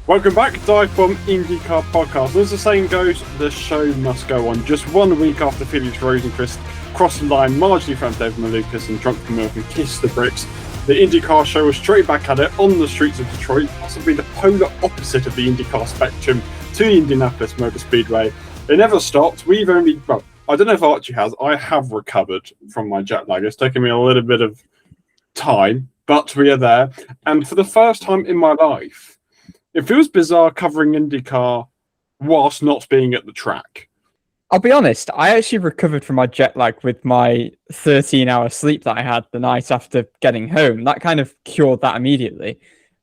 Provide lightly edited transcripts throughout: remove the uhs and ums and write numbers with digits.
Welcome back, DIVEBOMB IndyCar podcast. As the saying goes, the show must go on. Just 1 week after Felix Rosenqvist crossed the line, marginally found David Malukas and drunk the milk and kissed the bricks, the IndyCar show was straight back at it on the streets of Detroit, possibly the polar opposite of the IndyCar spectrum to the Indianapolis Motor Speedway. It never stopped. I don't know if Archie has. I have recovered from my jet lag. It's taken me a little bit of time, but we are there. And for the first time in my life, it feels bizarre covering IndyCar whilst not being at the track. I'll be honest, I actually recovered from my jet lag with my 13-hour sleep that I had the night after getting home. That kind of cured that immediately.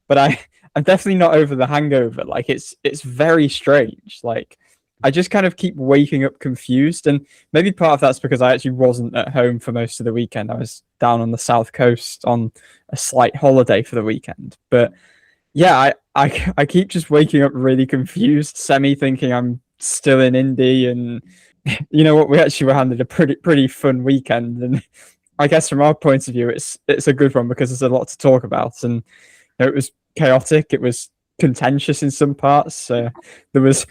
But I'm definitely not over the hangover. Like, it's very strange. Like, I just kind of keep waking up confused. And maybe part of that's because I actually wasn't at home for most of the weekend. I was down on the South Coast on a slight holiday for the weekend. But yeah, I keep just waking up really confused, thinking I'm still in Indy, and you know what, we actually were handed a pretty fun weekend, and I guess from our point of view, it's a good one because there's a lot to talk about, and it was chaotic, it was contentious in some parts. There was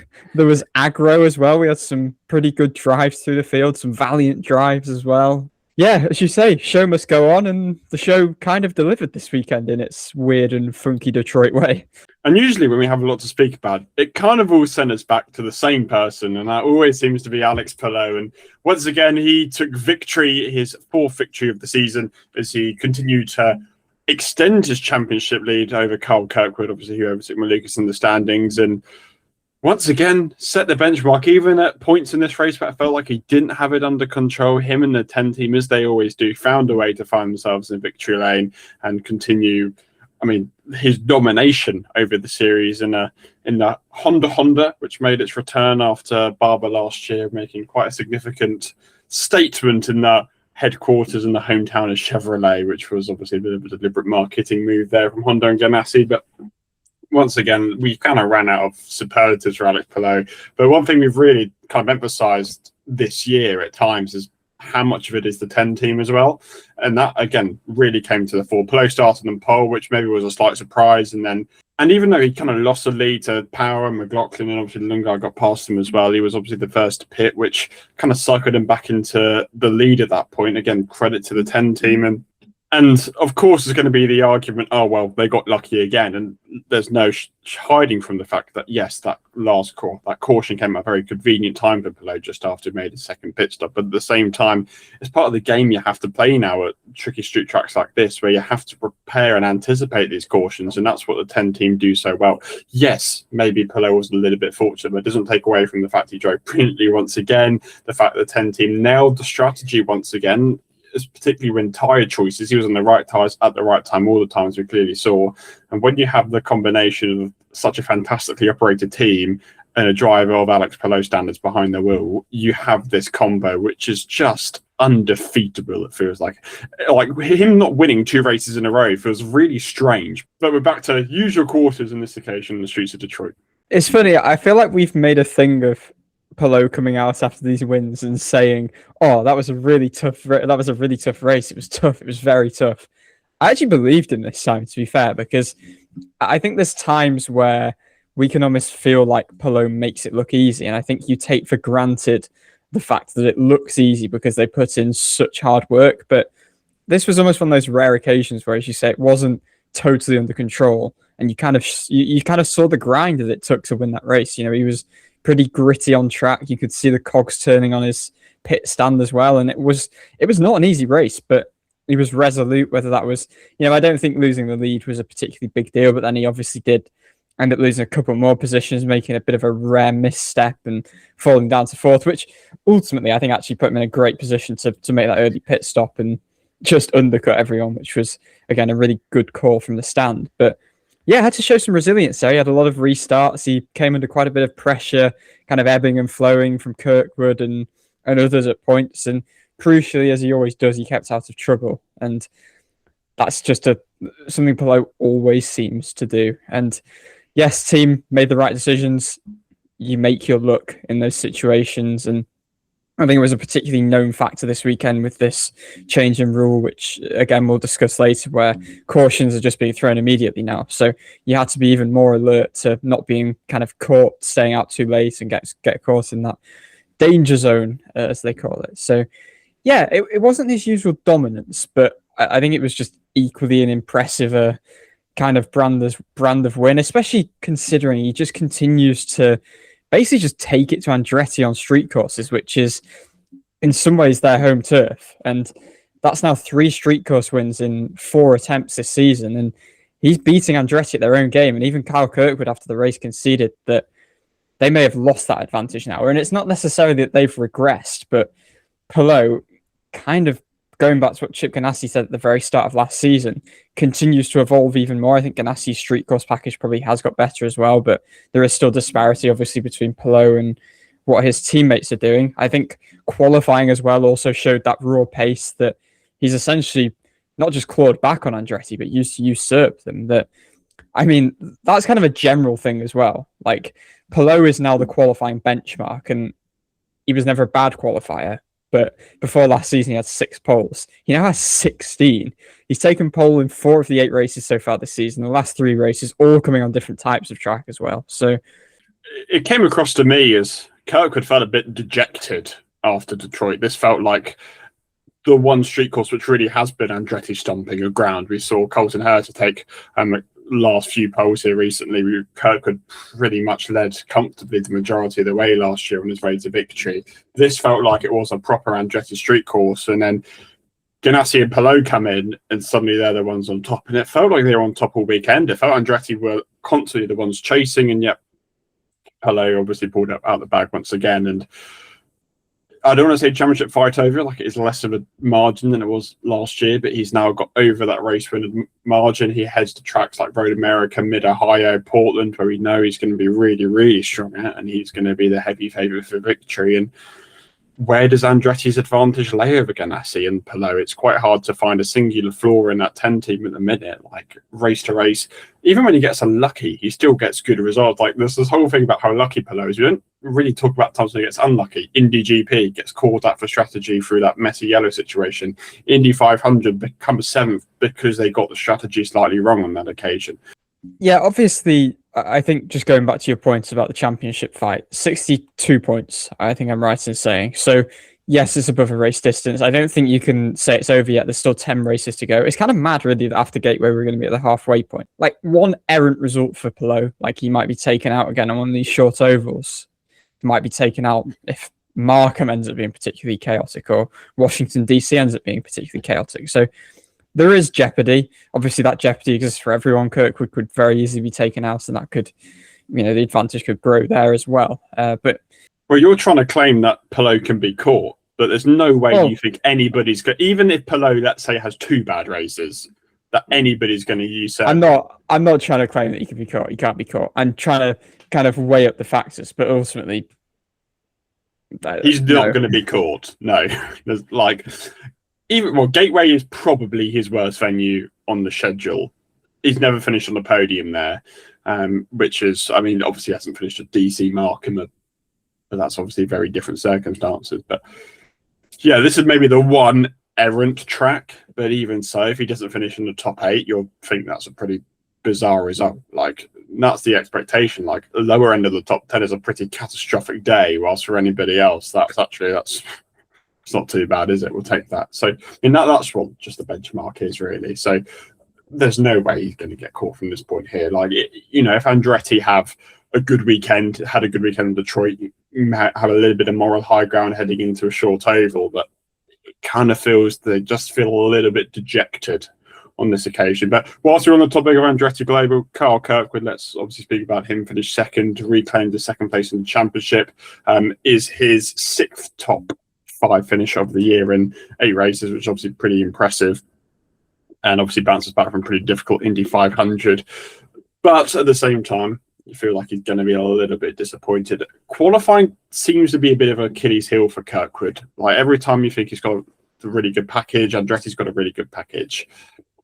aggro as well. We had some pretty good drives through the field, some valiant drives as well. Yeah, as you say, show must go on, and the show kind of delivered this weekend in its weird and funky Detroit way. And usually when we have a lot to speak about, it kind of all centers back to the same person, and that always seems to be Álex Palou. And once again, he took victory, his 4th victory of the season, as he continued to extend his championship lead over Carl Kirkwood, obviously, who overtook Malukas in the standings, and once again set the benchmark. Even at points in this race where I felt like he didn't have it under control, him and the 10 team, as they always do, found a way to find themselves in victory lane and continue, his domination over the series in the Honda, which made its return after Barber last year, making quite a significant statement in the headquarters in the hometown of Chevrolet, which was obviously a bit of a deliberate marketing move there from Honda and Ganassi. But once again, we kind of ran out of superlatives for Álex Palou. But one thing we've really kind of emphasized this year at times is how much of it is the 10 team as well. And that, again, really came to the fore. Palou started on pole, which maybe was a slight surprise. And even though he kind of lost the lead to Power and McLaughlin, and obviously the Lundgaard got past him as well, he was obviously the first to pit, which kind of cycled him back into the lead at that point. Again, credit to the 10 team. And of course, there's going to be the argument, oh, well, they got lucky again. And there's no hiding from the fact that, yes, that caution came at a very convenient time for Palou just after he made his second pit stop. But at the same time, it's part of the game you have to play now at tricky street tracks like this, where you have to prepare and anticipate these cautions. And that's what the 10 team do so well. Yes, maybe Palou was a little bit fortunate, but it doesn't take away from the fact he drove brilliantly once again. The fact that the 10 team nailed the strategy once again, particularly when tyre choices, he was on the right tyres at the right time all the times we clearly saw. And when you have the combination of such a fantastically operated team and a driver of Álex Palou standards behind the wheel, you have this combo which is just undefeatable. It feels like him not winning 2 races in a row feels really strange. But we're back to usual quarters in this occasion in the streets of Detroit. It's funny, I feel like we've made a thing of Palou coming out after these wins and saying, "Oh, that was a really tough race. It was tough. It was very tough." I actually believed him this time, to be fair, because I think there's times where we can almost feel like Palou makes it look easy, and I think you take for granted the fact that it looks easy because they put in such hard work. But this was almost one of those rare occasions where, as you say, it wasn't totally under control, and you kind of saw the grind that it took to win that race. You know, he was pretty gritty on track. You could see the cogs turning on his pit stand as well, and it was not an easy race, but he was resolute. Whether that was, I don't think losing the lead was a particularly big deal, but then he obviously did end up losing a couple more positions, making a bit of a rare misstep and falling down to 4th, which ultimately I think actually put him in a great position to make that early pit stop and just undercut everyone, which was, again, a really good call from the stand. But yeah, had to show some resilience there. He had a lot of restarts. He came under quite a bit of pressure, kind of ebbing and flowing from Kirkwood and others at points. And crucially, as he always does, he kept out of trouble. And that's just something Palou always seems to do. And yes, team made the right decisions. You make your luck in those situations. And I think it was a particularly known factor this weekend with this change in rule, which again we'll discuss later, where cautions are just being thrown immediately now. So you had to be even more alert to not being kind of caught staying out too late and get caught in that danger zone, as they call it. So yeah, it wasn't his usual dominance, but I think it was just equally an impressive kind of brand of win, especially considering he just continues to basically just take it to Andretti on street courses, which is in some ways their home turf. And that's now 3 street course wins in 4 attempts this season. And he's beating Andretti at their own game. And even Kyle Kirkwood after the race conceded that they may have lost that advantage now. And it's not necessarily that they've regressed, but Palou, kind of going back to what Chip Ganassi said at the very start of last season, continues to evolve even more. I think Ganassi's street course package probably has got better as well, but there is still disparity, obviously, between Palou and what his teammates are doing. I think qualifying as well also showed that raw pace that he's essentially not just clawed back on Andretti, but used to usurp them. I mean, that's kind of a general thing as well. Like, Palou is now the qualifying benchmark, and he was never a bad qualifier. But before last season, he had 6 poles. He now has 16. He's taken pole in 4 of the 8 races so far this season. The last 3 races, all coming on different types of track as well. So it came across to me as Kirkwood felt a bit dejected after Detroit. This felt like the one street course which really has been Andretti stomping a ground. We saw Colton Herta take last few poles here recently. Kirkwood pretty much led comfortably the majority of the way last year on his way to victory. This felt like it was a proper Andretti street course, and then Ganassi and Palou come in and suddenly they're the ones on top, and it felt like they were on top all weekend. It felt Andretti were constantly the ones chasing, and yet Palou obviously pulled out the bag once again. And I don't want to say championship fight over, like it is less of a margin than it was last year, but he's now got over that race winning margin. He heads to tracks like Road America, Mid-Ohio, Portland, where we know he's going to be really, really strong at, and he's going to be the heavy favourite for victory. And where does Andretti's advantage lay over Ganassi and Palou? It's quite hard to find a singular flaw in that 10 team at the minute. Like, race to race, even when he gets unlucky, he still gets good results. Like, there's this whole thing about how lucky Palou is. We don't really talk about times when he gets unlucky. Indy GP gets called out for strategy through that messy yellow situation. Indy 500 becomes 7th because they got the strategy slightly wrong on that occasion. yeah, obviously, I think just going back to your points about the championship fight, 62 points, I think I'm right in saying. So, yes, it's above a race distance. I don't think you can say it's over yet. There's still 10 races to go. It's kind of mad, really, that after Gateway, we're going to be at the halfway point. Like, one errant result for Palou, like he might be taken out again on one of these short ovals. He might be taken out if Markham ends up being particularly chaotic or Washington, D.C. ends up being particularly chaotic. So, there is jeopardy. Obviously, that jeopardy exists for everyone. Kirkwood could very easily be taken out, and that could, the advantage could grow there as well. But you're trying to claim that Palou can be caught, but there's no way you think anybody's going. Even if Palou, let's say, has 2 bad races, that anybody's going to use that. I'm not trying to claim that he can be caught. He can't be caught. I'm trying to kind of weigh up the factors, but ultimately, he's not going to be caught. No, there's Gateway is probably his worst venue on the schedule. He's never finished on the podium there, which is, obviously hasn't finished at DC Markham, but that's obviously very different circumstances. But yeah, this is maybe the one errant track, but even so, if he doesn't finish in the top 8, you'll think that's a pretty bizarre result. Like, that's the expectation. Like, the lower end of the top 10 is a pretty catastrophic day, whilst for anybody else, that's it's not too bad, is it? We'll take that. So, that's what just the benchmark is, really. So, there's no way he's going to get caught from this point here. Like, if Andretti had a good weekend in Detroit, you have a little bit of moral high ground heading into a short oval, but it kind of feels they just feel a little bit dejected on this occasion. But whilst we're on the topic of Andretti Global, Carl Kirkwood, let's obviously speak about him. Finished second, reclaimed the second place in the championship, is his 6th top 5 finish of the year in 8 races, which is obviously pretty impressive, and obviously bounces back from pretty difficult Indy 500. But at the same time, you feel like he's going to be a little bit disappointed. Qualifying seems to be a bit of an Achilles heel for Kirkwood. Like, every time you think he's got a really good package, Andretti's got a really good package,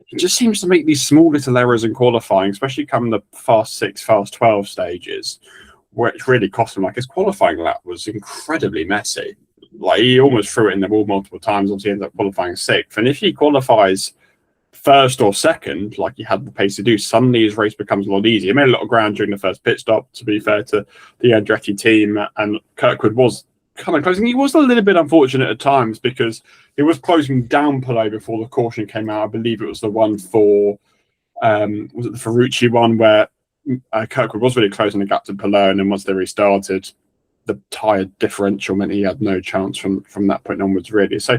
he just seems to make these small little errors in qualifying, especially come the fast 6, fast 12 stages, where it's really cost him. Like, his qualifying lap was incredibly messy. Like, he almost threw it in the wall multiple times. Obviously, ends up qualifying sixth. And if he qualifies first or second, like he had the pace to do, suddenly his race becomes a lot easier. He made a lot of ground during the first pit stop, to be fair to the Andretti team, and Kirkwood was kind of closing. He was a little bit unfortunate at times because he was closing down Palou before the caution came out. I believe it was the one for, was it the Ferrucci one, where Kirkwood was really closing the gap to Palou, and then once they restarted, the tyre differential meant he had no chance from that point onwards, really. So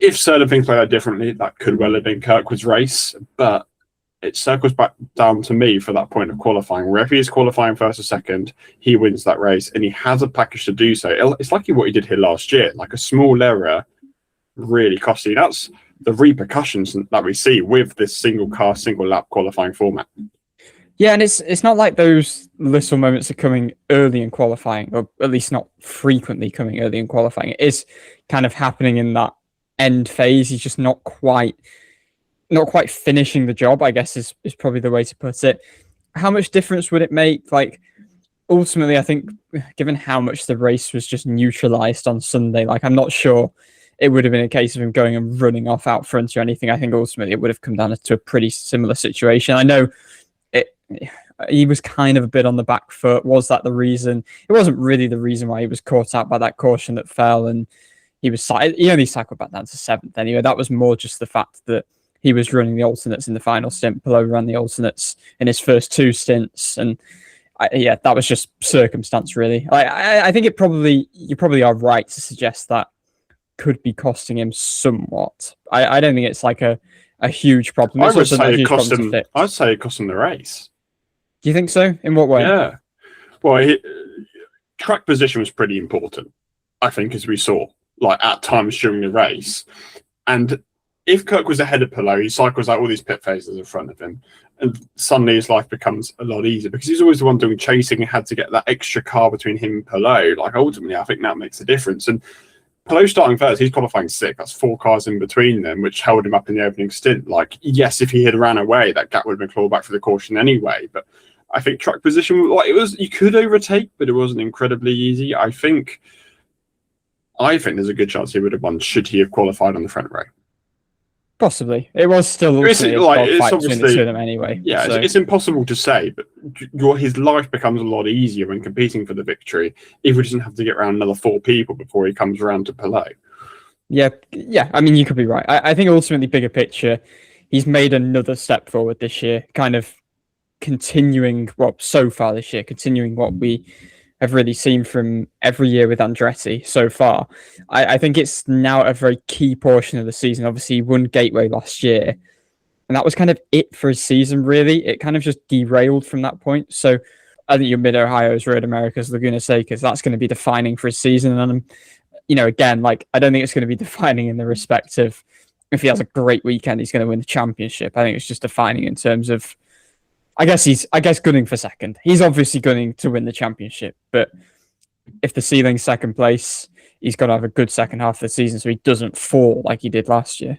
if certain things played out differently, that could well have been Kirkwood's race, but it circles back down to me for that point of qualifying. Wherever he's qualifying first or second, he wins that race, and he has a package to do so. It's like what he did here last year. Like, a small error really costs you. That's the repercussions that we see with this single car, single lap qualifying format. Yeah, and it's not like those little moments are coming early in qualifying, or at least not frequently coming early in qualifying. It is kind of happening in that end phase. He's just not quite finishing the job, I guess is probably the way to put it. How much difference would it make? Like, ultimately, I think given how much the race was just neutralized on Sunday, like, I'm not sure it would have been a case of him going and running off out front or anything. I think ultimately it would have come down to a pretty similar situation. I know he was kind of a bit on the back foot. Was that the reason? It wasn't really the reason why he was caught out by that caution that fell, and he only cycled back down to seventh anyway. That was more just the fact that he was running the alternates in the final stint. Palou ran the alternates in his first two stints, and that was just circumstance, really. I think you probably are right to suggest that could be costing him somewhat. I don't think it's like a huge problem. I'd say it cost him the race. Do you think so? In what way? Yeah. Well, track position was pretty important, I think, as we saw, like, at times during the race. And if Kirk was ahead of Palou, he cycles out all these pit phases in front of him, and suddenly his life becomes a lot easier because he's always the one doing chasing and had to get that extra car between him and Palou. Like, ultimately, I think that makes a difference. And Palou starting first, he's qualifying sixth. That's 4 cars in between them, which held him up in the opening stint. Like, yes, if he had ran away, that gap would have been clawed back for the caution anyway. But I think track position, like, you could overtake, but it wasn't incredibly easy. I think there's a good chance he would have won should he have qualified on the front row. Possibly. It was still it's obviously between them anyway. Yeah, so. it's impossible to say, but his life becomes a lot easier when competing for the victory if he doesn't have to get around another 4 people before he comes around to Palou. Yeah. I mean, you could be right. I think ultimately, bigger picture, he's made another step forward this year, kind of continuing so far this year, continuing what we have really seen from every year with Andretti so far. I think it's now a very key portion of the season. Obviously, he won Gateway last year, and that was kind of it for his season, really. It kind of just derailed from that point. So I think your Mid-Ohio's, Road America's, Laguna Seca's, that's going to be defining for his season. And, again, like, I don't think it's going to be defining in the respect of if he has a great weekend, he's going to win the championship. I think it's just defining in terms of, I guess gunning for second. He's obviously gunning to win the championship, but if the ceiling's second place, he's got to have a good second half of the season so he doesn't fall like he did last year.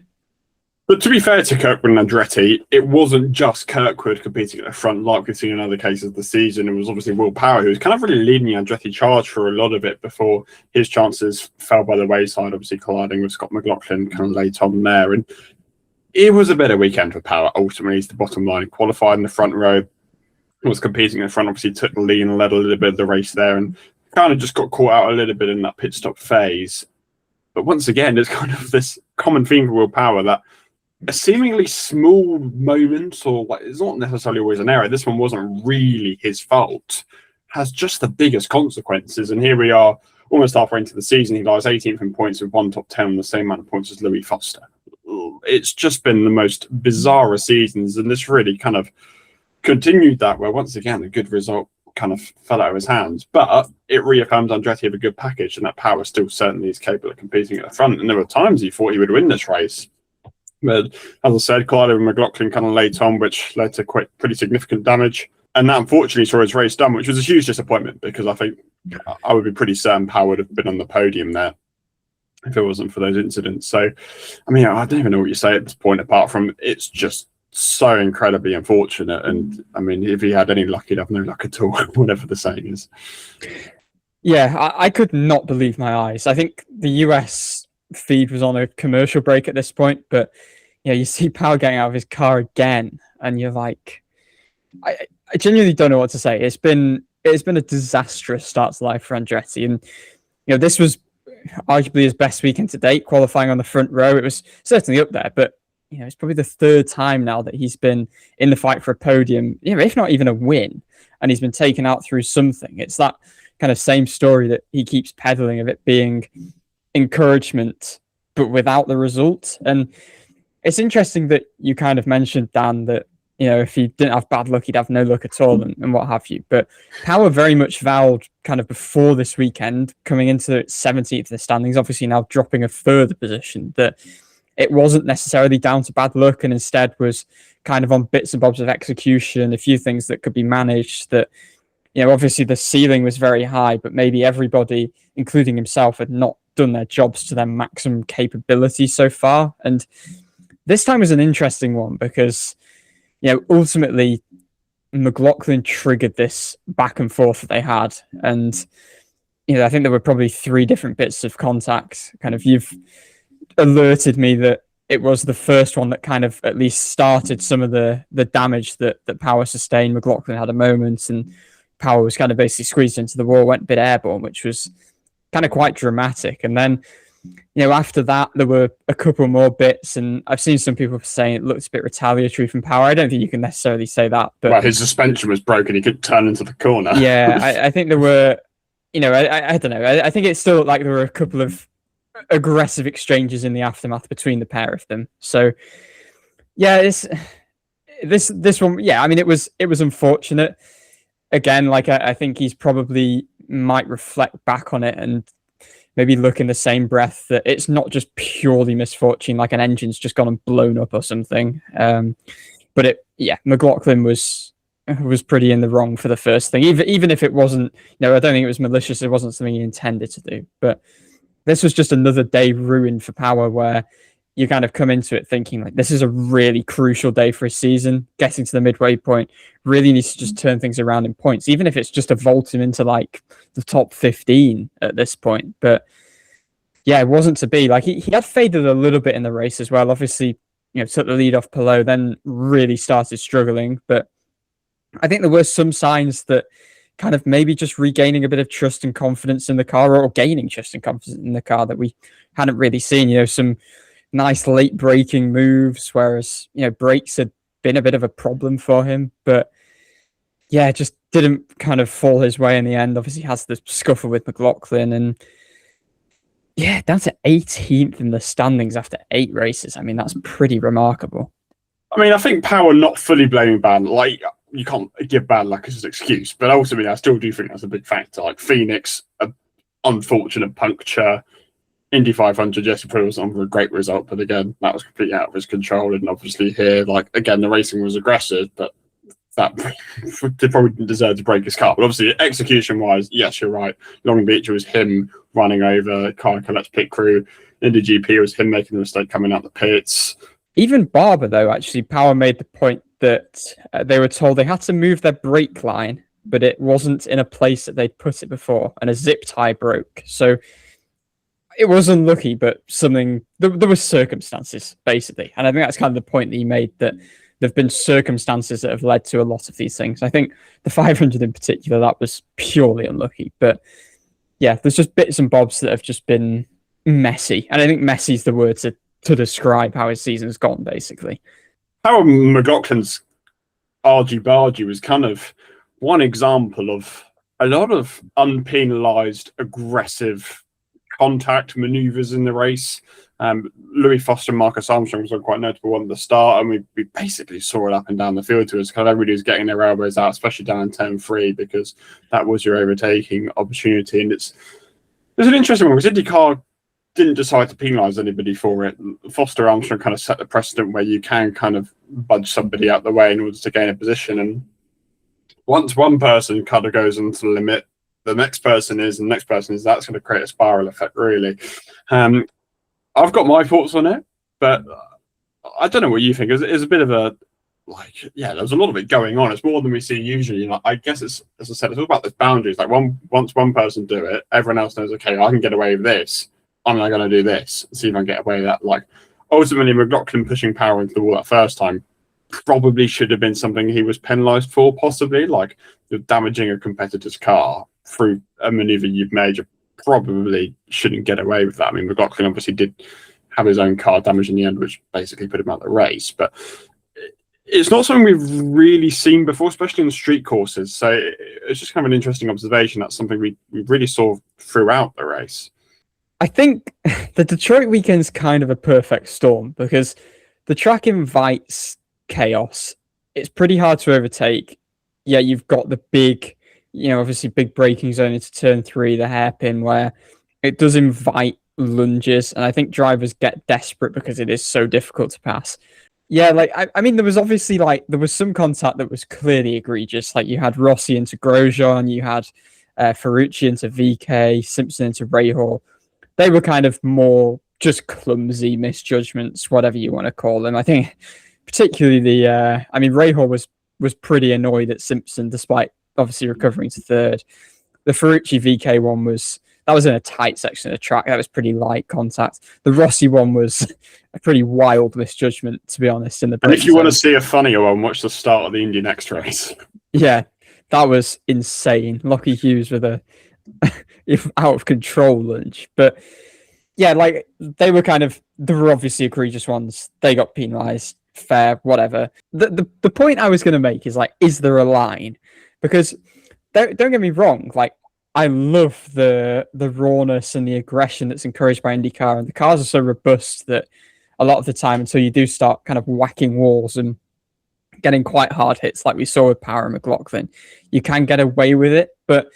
But to be fair to Kirkwood and Andretti, it wasn't just Kirkwood competing at the front like we've seen in other cases of the season. It was obviously Will Power, who was kind of really leading the Andretti charge for a lot of it before his chances fell by the wayside, obviously colliding with Scott McLaughlin kind of late on there. And it was a better weekend for Power. Ultimately, it's the bottom line. He qualified in the front row, was competing in the front, obviously took the lead and led a little bit of the race there, and kind of just got caught out a little bit in that pit stop phase. But once again, there's kind of this common theme for Will Power that a seemingly small moment, or like, it's not necessarily always an error, this one wasn't really his fault, has just the biggest consequences. And here we are, almost halfway into the season. He lies 18th in points with 1 top 10 on the same amount of points as Louis Foster. It's just been the most bizarre seasons, and this really kind of continued that, where once again a good result kind of fell out of his hands. But it reaffirmed Andretti have a good package, and that Power still certainly is capable of competing at the front. And there were times he thought he would win this race. But as I said, collided with McLaughlin kind of late on, which led to pretty significant damage. And that unfortunately saw his race done, which was a huge disappointment because I think I would be pretty certain Power would have been on the podium there if it wasn't for those incidents. So, I mean, I don't even know what you say at this point, apart from it's just so incredibly unfortunate. And I mean, if he had any luck, he'd have no luck at all, whatever the saying is. Yeah, I could not believe my eyes. I think the US feed was on a commercial break at this point, but you see Power getting out of his car again, and you're like, I genuinely don't know what to say. It's been a disastrous start to life for Andretti, and this was arguably his best weekend to date, qualifying on the front row. It was certainly up there, but it's probably the third time now that he's been in the fight for a podium, if not even a win, and he's been taken out through something. It's that kind of same story that he keeps peddling of it being encouragement, but without the result. And it's interesting that you kind of mentioned, Dan, that if he didn't have bad luck, he'd have no luck at all, and what have you. But Power very much vowed kind of before this weekend, coming into 17th in the standings, obviously now dropping a further position, that it wasn't necessarily down to bad luck, and instead was kind of on bits and bobs of execution, a few things that could be managed. That obviously the ceiling was very high, but maybe everybody, including himself, had not done their jobs to their maximum capability so far. And this time was an interesting one because ultimately McLaughlin triggered this back and forth that they had. And, I think there were probably 3 different bits of contact. Kind of, you've alerted me that it was the first one that kind of at least started some of the damage that Power sustained. McLaughlin had a moment, and Power was kind of basically squeezed into the wall, went a bit airborne, which was kind of quite dramatic. And then, after that, there were a couple more bits, and I've seen some people saying it looked a bit retaliatory from Power. I don't think you can necessarily say that. But well, his suspension was broken. He could turn into the corner. Yeah, I think there were, I don't know. I think it still looked like there were a couple of aggressive exchanges in the aftermath between the pair of them. So, yeah, this one, yeah, I mean, it was unfortunate. Again, like I think he's probably might reflect back on it and maybe look in the same breath that it's not just purely misfortune, like an engine's just gone and blown up or something. But McLaughlin was pretty in the wrong for the first thing, even if it wasn't. I don't think it was malicious. It wasn't something he intended to do. But this was just another day ruined for Power, where you kind of come into it thinking like this is a really crucial day for his season. Getting to the midway point, really needs to just turn things around in points, even if it's just to vault him into like the top 15 at this point. But yeah, it wasn't to be. Like he had faded a little bit in the race as well. Obviously, took the lead off Palou, then really started struggling. But I think there were some signs that kind of maybe just regaining a bit of trust and confidence in the car, or gaining trust and confidence in the car that we hadn't really seen. Some nice late braking moves, whereas brakes had been a bit of a problem for him. But yeah, just didn't kind of fall his way in the end. Obviously has the scuffle with McLaughlin, and yeah, down to 18th in the standings after 8 races. I mean, that's pretty remarkable. I mean, I think Power not fully blaming bad. Like, you can't give bad luck as an excuse, but ultimately I still do think that's a big factor. Like Phoenix, an unfortunate puncture. Indy 500, yes, he probably wasn't on for a great result, but again, that was completely out of his control. And obviously here, like, again, the racing was aggressive, but that they probably didn't deserve to break his car. But obviously, execution-wise, yes, you're right. Long Beach was him running over car collect pit crew. Indy GP was him making the mistake coming out the pits. Even Barber, though, actually, Power made the point that they were told they had to move their brake line, but it wasn't in a place that they'd put it before, and a zip tie broke. So it was unlucky, but something there were circumstances, basically. And I think that's kind of the point that he made, that there have been circumstances that have led to a lot of these things. I think the 500 in particular, that was purely unlucky. But yeah, there's just bits and bobs that have just been messy. And I think messy is the word to describe how his season's gone, basically. How McLaughlin's argy-bargy was kind of one example of a lot of unpenalised, aggressive contact manoeuvres in the race. Louis Foster and Marcus Armstrong was quite notable on the start, and we basically saw it up and down the field to us. Kind of everybody was getting their elbows out, especially down in turn 3, because that was your overtaking opportunity. And it's an interesting one, because IndyCar didn't decide to penalise anybody for it. Foster Armstrong kind of set the precedent where you can kind of budge somebody out the way in order to gain a position. And once one person kind of goes into the limit, the next person is, and the next person is, that's going to create a spiral effect, really. I've got my thoughts on it, but I don't know what you think. It's a bit of a there was a lot of it going on. It's more than we see usually. Like, I guess it's, as I said, it's all about those boundaries. Like once one person do it, everyone else knows, okay, I can get away with this. I'm not going to do this. See if I can get away with that. Like, ultimately, McLaughlin pushing power into the wall that first time probably should have been something he was penalised for, possibly. Like, you're damaging a competitor's car through a manoeuvre you've made. You probably shouldn't get away with that. I mean, McLaughlin obviously did have his own car damaged in the end, which basically put him out of the race. But it's not something we've really seen before, especially on the street courses. So it's just kind of an interesting observation. That's something we really saw throughout the race. I think the Detroit weekend's kind of a perfect storm because the track invites chaos. It's pretty hard to overtake. Yeah, you've got the big, obviously big braking zone into turn 3, the hairpin, where it does invite lunges, and I think drivers get desperate because it is so difficult to pass. Yeah, I mean, there was obviously there was some contact that was clearly egregious. Like, you had Rossi into Grosjean, you had Ferrucci into VK, Simpson into Rahal. They were kind of more just clumsy misjudgments, whatever you want to call them. I think particularly Rahal was pretty annoyed at Simpson, despite obviously recovering to third. The Ferrucci VK one was in a tight section of the track. That was pretty light contact. The Rossi one was a pretty wild misjudgment, to be honest. And if you want to see a funnier one, watch the start of the Indy Next race. Yeah, that was insane. Lockie Hughes with a out of control lunge. But yeah, they were obviously egregious ones. They got penalised. Fair, whatever. The point I was going to make is there a line? Because don't get me wrong, I love the rawness and the aggression that's encouraged by IndyCar, and the cars are so robust that a lot of the time, until you do start kind of whacking walls and getting quite hard hits like we saw with Power and McLaughlin, you can get away with it. But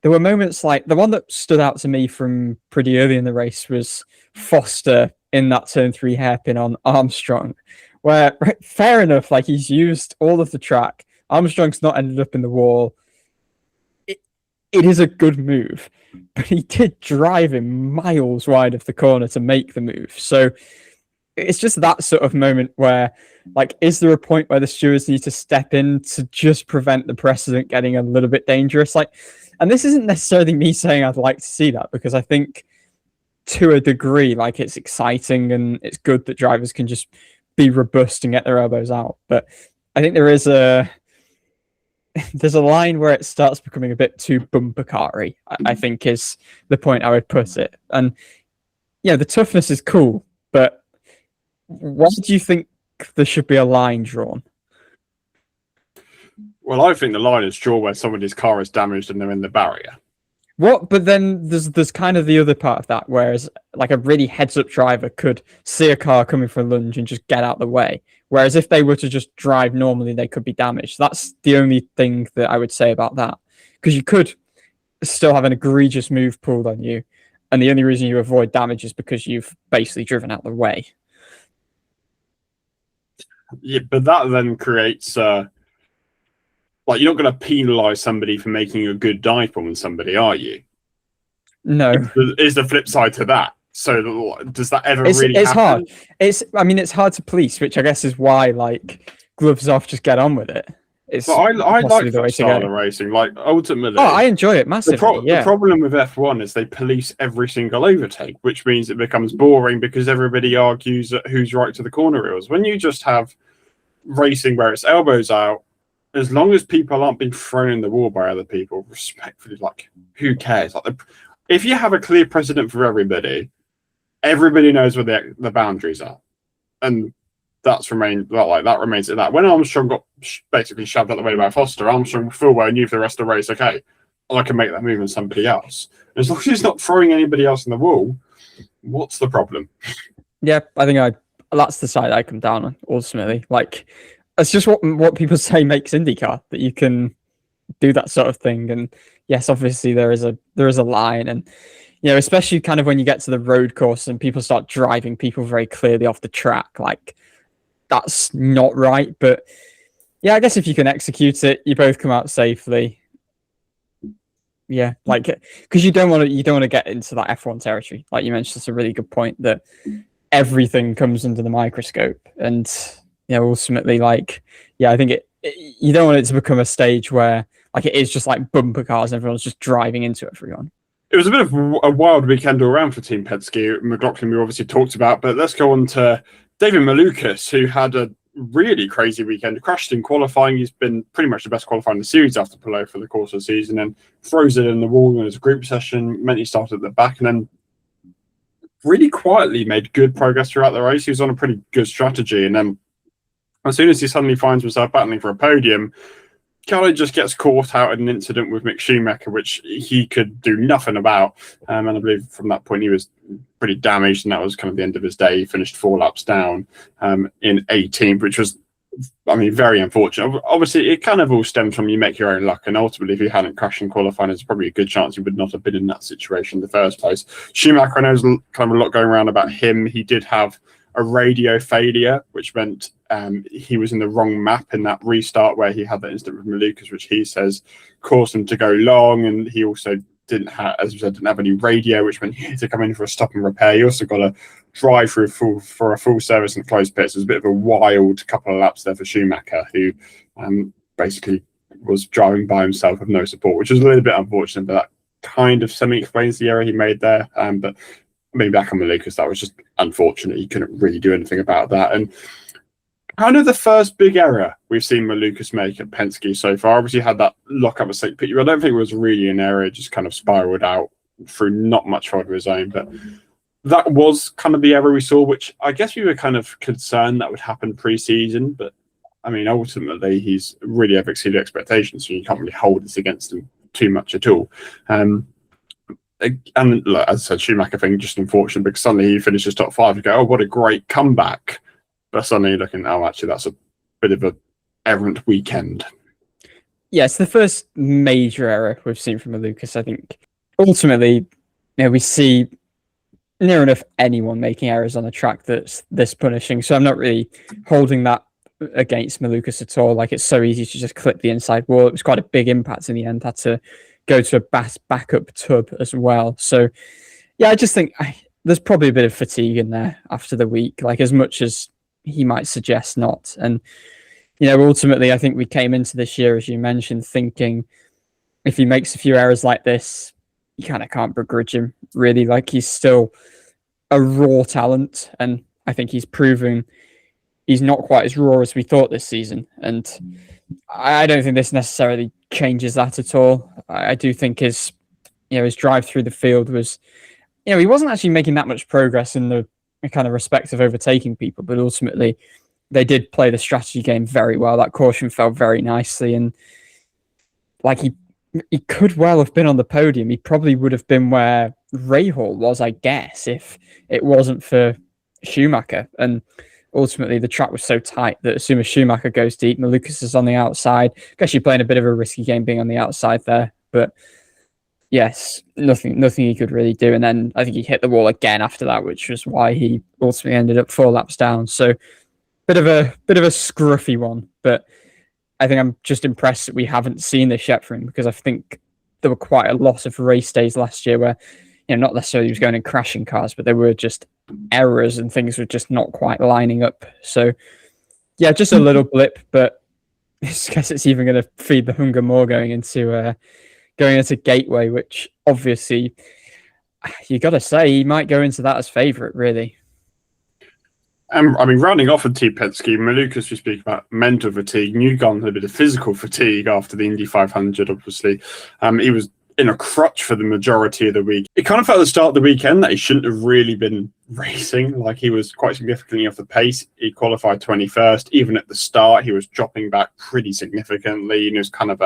there were moments like the one that stood out to me from pretty early in the race was Foster in that turn 3 hairpin on Armstrong, where, fair enough, he's used all of the track. Armstrong's not ended up in the wall. It is a good move, but he did drive him miles wide of the corner to make the move. So it's just that sort of moment where, is there a point where the stewards need to step in to just prevent the precedent getting a little bit dangerous? And this isn't necessarily me saying I'd like to see that, because I think to a degree, it's exciting and it's good that drivers can just be robust and get their elbows out. But I think there's a line where it starts becoming a bit too bumper car-y, I think is the point I would put it. And yeah, the toughness is cool, but why do you think there should be a line drawn? Well, I think the line is drawn where somebody's car is damaged and they're in the barrier. What? But then there's kind of the other part of that, whereas a really heads-up driver could see a car coming for a lunge and just get out the way. Whereas if they were to just drive normally, they could be damaged. That's the only thing that I would say about that. Because you could still have an egregious move pulled on you, and the only reason you avoid damage is because you've basically driven out the way. Yeah, but that then creates... you're not going to penalise somebody for making a good dive bomb on somebody, are you? No. Is the flip side to that. So does that ever really it's happen? Hard. It's hard to police, which I guess is why, gloves off, just get on with it. But I like that style of racing. Ultimately... Oh, I enjoy it massively, The problem with F1 is they police every single overtake, which means it becomes boring because everybody argues at who's right to the corner rails. When you just have racing where it's elbows out, as long as people aren't being thrown in the wall by other people, respectfully, who cares? If you have a clear precedent for everybody knows where the boundaries are, and that remains at that. When Armstrong got basically shoved out the way by Foster, Armstrong full well knew for the rest of the race, okay, I can make that move on somebody else. As long as he's not throwing anybody else in the wall, what's the problem? Yeah, I think that's the side I come down on ultimately. That's just what people say makes IndyCar, that you can do that sort of thing. And yes, obviously there is a line, and especially kind of when you get to the road course and people start driving people very clearly off the track, that's not right. But yeah, I guess if you can execute it, you both come out safely. Yeah, because you don't want to get into that F1 territory. Like you mentioned, it's a really good point that everything comes under the microscope, and ultimately, I think you don't want it to become a stage where it is just like bumper cars and everyone's just driving into everyone. It was a bit of a wild weekend all around for Team Penske. McLaughlin we obviously talked about, but let's go on to David Malukas, who had a really crazy weekend. Crashed in qualifying. He's been pretty much the best qualifier in the series after Palou for the course of the season, and throws it in the wall in his group session. Meant he started at the back, and then really quietly made good progress throughout the race. He was on a pretty good strategy, and then as soon as he suddenly finds himself battling for a podium, Carlo just gets caught out in an incident with Mick Schumacher, which he could do nothing about. And I believe from that point he was pretty damaged, and that was kind of the end of his day. He finished 4 laps down in 18th, which was, very unfortunate. Obviously, it kind of all stems from you make your own luck, and ultimately, if he hadn't crashed in qualifying, there's probably a good chance he would not have been in that situation in the first place. Schumacher, I know there's kind of a lot going around about him. He did have a radio failure, which meant he was in the wrong map in that restart where he had that incident with Malukas, which he says caused him to go long. And he also didn't have, as you said, didn't have any radio, which meant he had to come in for a stop and repair. He also got to drive for a full service and closed pits. It was a bit of a wild couple of laps there for Schumacher, who basically was driving by himself with no support, which was a little bit unfortunate, but that kind of semi-explains the error he made there. But back on Malukas, that was just unfortunate. He couldn't really do anything about that. And kind of the first big error we've seen Malukas make at Penske so far. Obviously, had that lock-up at St. Peter. I don't think it was really an error. It just kind of spiraled out through not much fault of his own. But that was kind of the error we saw, which I guess we were kind of concerned that would happen pre-season. But, ultimately, he's really exceeded expectations, so you can't really hold this against him too much at all. And look, as I said, Schumacher thing just unfortunate because suddenly he finishes top 5 and go, oh, what a great comeback. But suddenly you're looking, oh, actually, that's a bit of an errant weekend. Yeah, it's the first major error we've seen from Malukas. I think ultimately, we see near enough anyone making errors on a track that's this punishing. So I'm not really holding that against Malukas at all. It's so easy to just clip the inside wall. It was quite a big impact in the end. Had to go to a backup tub as well. So, yeah, I just think there's probably a bit of fatigue in there after the week, as much as he might suggest not. And, ultimately, I think we came into this year, as you mentioned, thinking if he makes a few errors like this, you kind of can't begrudge him, really. He's still a raw talent, and I think he's proven he's not quite as raw as we thought this season. And I don't think this necessarily changes that at all. I do think his drive through the field was, he wasn't actually making that much progress in the kind of respect of overtaking people, but ultimately they did play the strategy game very well. That caution fell very nicely, and he could well have been on the podium. He probably would have been where Rahal was, I guess, if it wasn't for Schumacher. And ultimately, the track was so tight that as soon as Schumacher goes deep, Malukas is on the outside. I guess you're playing a bit of a risky game being on the outside there. But yes, nothing he could really do. And then I think he hit the wall again after that, which was why he ultimately ended up 4 laps down. So bit of a scruffy one. But I think I'm just impressed that we haven't seen this yet from him, because I think there were quite a lot of race days last year where, not necessarily he was going in crashing cars, but there were just errors and things were just not quite lining up. So, yeah, just a little blip, but I guess it's even going to feed the hunger more going into Gateway, which obviously you got to say he might go into that as favourite, really. Rounding off of Team Penske, Malukas, we speak about mental fatigue. Newgarden had a bit of physical fatigue after the Indy 500, obviously. He was in a crutch for the majority of the week. It kind of felt at the start of the weekend that he shouldn't have really been racing. He was quite significantly off the pace. He qualified 21st. Even at the start, he was dropping back pretty significantly. And it was kind of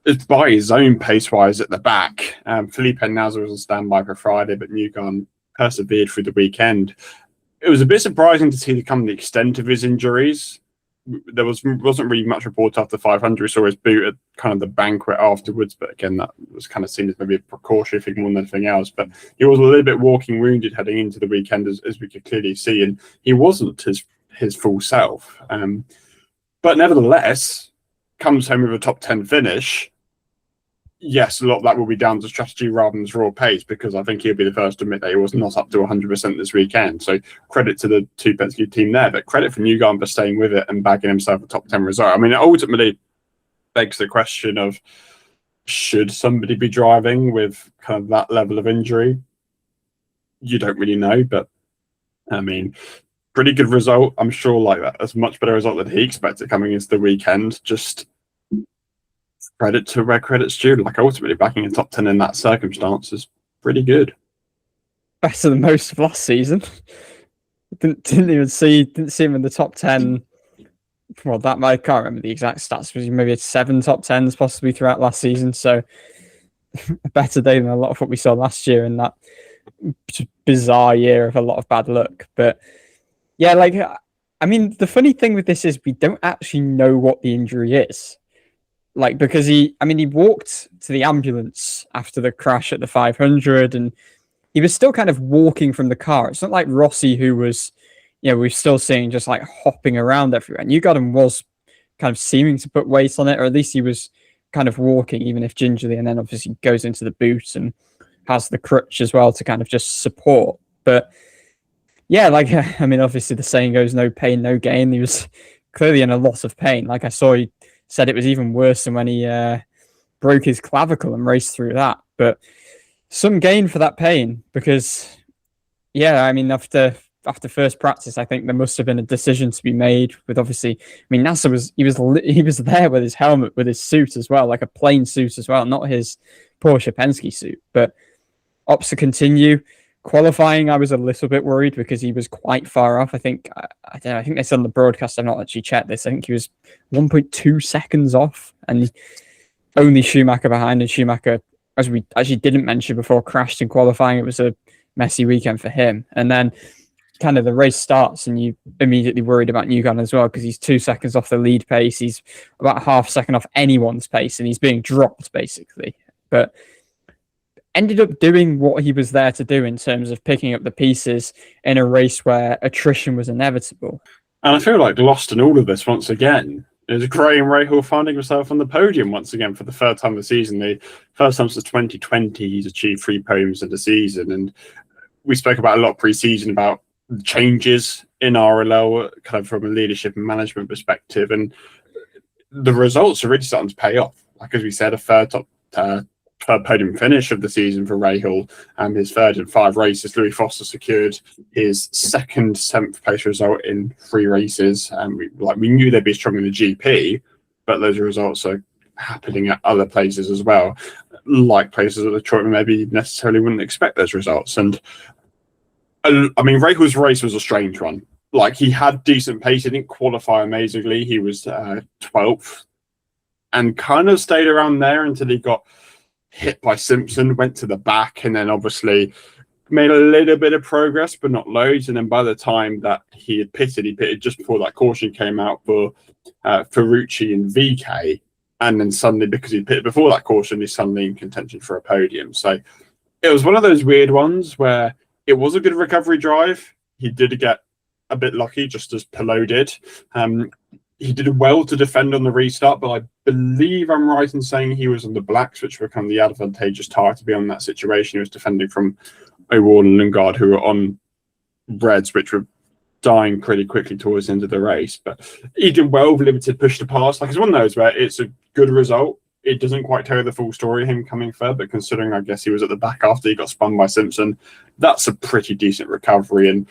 it's by his own pace-wise at the back. Felipe Nasr was on standby for Friday, but Newgarden persevered through the weekend. It was a bit surprising to see the extent of his injuries. There wasn't really much report after 500. We saw his boot at kind of the banquet afterwards, but again, that was kind of seen as maybe a precautionary thing more than anything else. But he was a little bit walking wounded heading into the weekend, as we could clearly see, and he wasn't his full self. But nevertheless, comes home with a top 10 finish. yes, a lot of that will be down to strategy rather than raw pace, because I think he'll be the first to admit that he was not up to 100% this weekend. So credit to the two Penske team there, but credit for Newgarden for staying with it and bagging himself a top 10 result. I mean, it ultimately begs the question of, should somebody be driving with kind of that level of injury? You don't really know, but I mean, pretty good result. I'm sure like that. That's a much better result than he expected coming into the weekend. Just credit to where credit's due. Like ultimately backing a top 10 in that circumstance is pretty good. Better than most of last season. Didn't see him in the top 10. Well, I can't remember the exact stats, but maybe 7 top 10s possibly throughout last season. So a better day than a lot of what we saw last year in that bizarre year of a lot of bad luck. But yeah, like, I mean, the funny thing with this is we don't actually know what the injury is. Like, because he walked to the ambulance after the crash at the 500 and he was still kind of walking from the car. It's not like Rossi, who was, we're still seeing just like hopping around everywhere. Newgarden was kind of seeming to put weight on it, or at least he was kind of walking, even if gingerly, and then obviously goes into the boot and has the crutch as well to kind of just support. But yeah, like, I mean, obviously the saying goes, no pain, no gain. He was clearly in a lot of pain. Like I saw he said it was even worse than when he broke his clavicle and raced through that. But some gain for that pain, because yeah, I mean, after first practice, I think there must have been a decision to be made with, obviously, I mean, Nasser was there with his helmet, with his suit as well, like a plain suit as well, not his Porsche Penske suit. But ops to continue. Qualifying, I was a little bit worried because he was quite far off. I think I don't know, I think they said on the broadcast, I've not actually checked this, I think he was 1.2 seconds off, and only Schumacher behind, and Schumacher, as we actually didn't mention before, crashed in qualifying. It was a messy weekend for him. And then kind of the race starts and you immediately worried about Newgarden as well, because he's 2 seconds off the lead pace. He's about half a second off anyone's pace, and he's being dropped basically. But ended up doing what he was there to do in terms of picking up the pieces in a race where attrition was inevitable. And I feel like lost in all of this once again is Graham Rahal finding himself on the podium once again for the third time this season. The first time since 2020 he's achieved 3 podiums in the season. And we spoke about a lot pre-season about changes in RLL kind of from a leadership and management perspective, and the results are really starting to pay off. Like as we said, a third podium finish of the season for Rahal, and his third in 5 races. Louis Foster secured his second 7th place result in 3 races, and we knew they'd be strong in the GP, but those results are happening at other places as well, like places at Detroit maybe necessarily wouldn't expect those results. And I mean, Rahal's race was a strange one. Like, he had decent pace. He didn't qualify amazingly. He was 12th and kind of stayed around there until he got hit by Simpson, went to the back, and then obviously made a little bit of progress, but not loads. And then by the time that he pitted just before that caution came out for Ferrucci and VK. And then suddenly, because he pitted before that caution, he's suddenly in contention for a podium. So it was one of those weird ones where it was a good recovery drive. He did get a bit lucky, just as Palou did. He did well to defend on the restart, but I believe I'm right in saying he was on the blacks, which become the advantageous tire to be on that situation. He was defending from O'Ward and Lundgaard, who were on reds, which were dying pretty quickly towards the end of the race. But he did well with limited push to pass. Like, it's one of those where it's a good result. It doesn't quite tell you the full story of him coming third, but considering I guess he was at the back after he got spun by Simpson, that's a pretty decent recovery. And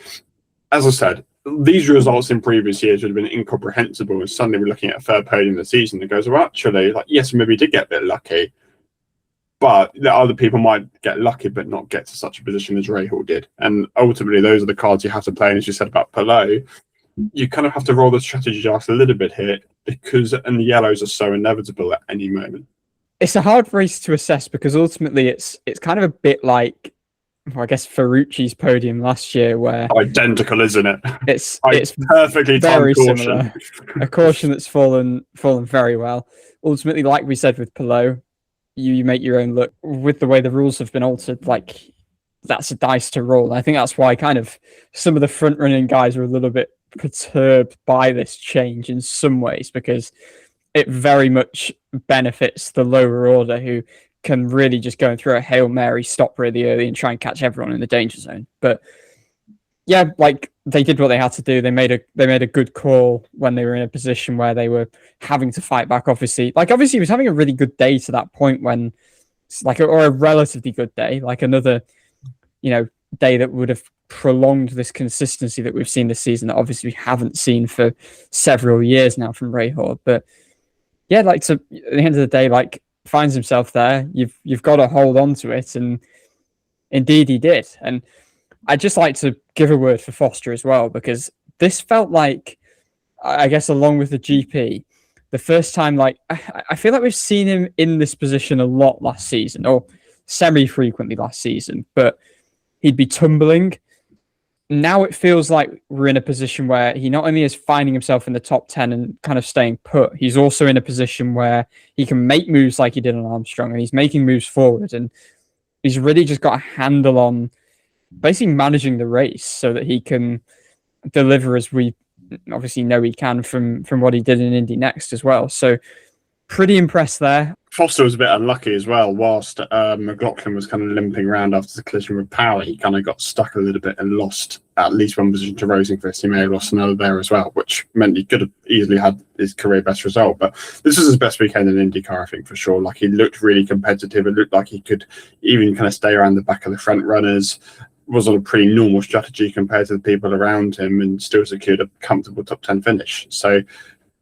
as I said, these results in previous years would have been incomprehensible, and suddenly we're looking at a third podium of the season that goes, well, actually, like, yes, maybe he did get a bit lucky, but other people might get lucky but not get to such a position as Rahal did. And ultimately, those are the cards you have to play. And as you said about Palou, you kind of have to roll the strategy just a little bit here, because and the yellows are so inevitable at any moment. It's a hard race to assess, because ultimately it's kind of a bit like, well, I guess, Ferrucci's podium last year, where identical, isn't it? It's perfectly very timed similar. A caution that's fallen very well. Ultimately, like we said with Palou, you make your own luck. With the way the rules have been altered, like, that's a dice to roll. I think that's why kind of some of the front running guys are a little bit perturbed by this change in some ways, because it very much benefits the lower order, who can really just go and throw a Hail Mary, stop really early and try and catch everyone in the danger zone. But yeah, like they did what they had to do. They made a good call when they were in a position where they were having to fight back. Obviously he was having a really good day to that point when or a relatively good day, like another, day that would have prolonged this consistency that we've seen this season that obviously we haven't seen for several years now from Rahal. But yeah, at the end of the day, finds himself there. You've got to hold on to it, and indeed he did. And I'd just like to give a word for Foster as well, because this felt like, I guess, along with the GP, the first time, I feel like we've seen him in this position a lot last season, or semi-frequently last season, but he'd be tumbling. Now it feels like we're in a position where he not only is finding himself in the top 10 and kind of staying put, he's also in a position where he can make moves like he did on Armstrong, and he's making moves forward, and he's really just got a handle on basically managing the race so that he can deliver as we obviously know he can from what he did in Indy Next as well. So pretty impressed there. Foster was a bit unlucky as well. Whilst McLaughlin was kind of limping around after the collision with Power, he kind of got stuck a little bit and lost at least one position to Rosenqvist. He may have lost another there as well, which meant he could have easily had his career best result. But this was his best weekend in IndyCar, I think, for sure. He looked really competitive. It looked like he could even kind of stay around the back of the front runners. Was on a pretty normal strategy compared to the people around him, and still secured a comfortable top 10 finish. So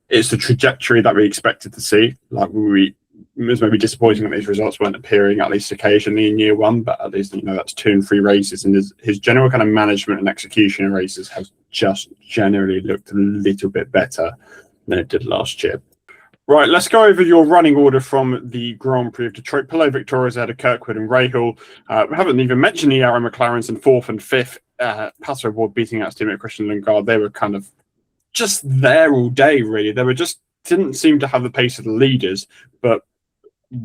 it's the trajectory that we expected to see. It was maybe disappointing that his results weren't appearing at least occasionally in year one, but at least that's 2 and 3 races, and his general kind of management and execution in races has just generally looked a little bit better than it did last year. Right, let's go over your running order from the Grand Prix of Detroit. Palou victorious ahead of Kirkwood and Rahal. We haven't even mentioned the Aaron McLarens in 4th and 5th. Pato Award beating out his teammate Christian Lundgaard. They were kind of just there all day, really. They were just didn't seem to have the pace of the leaders, but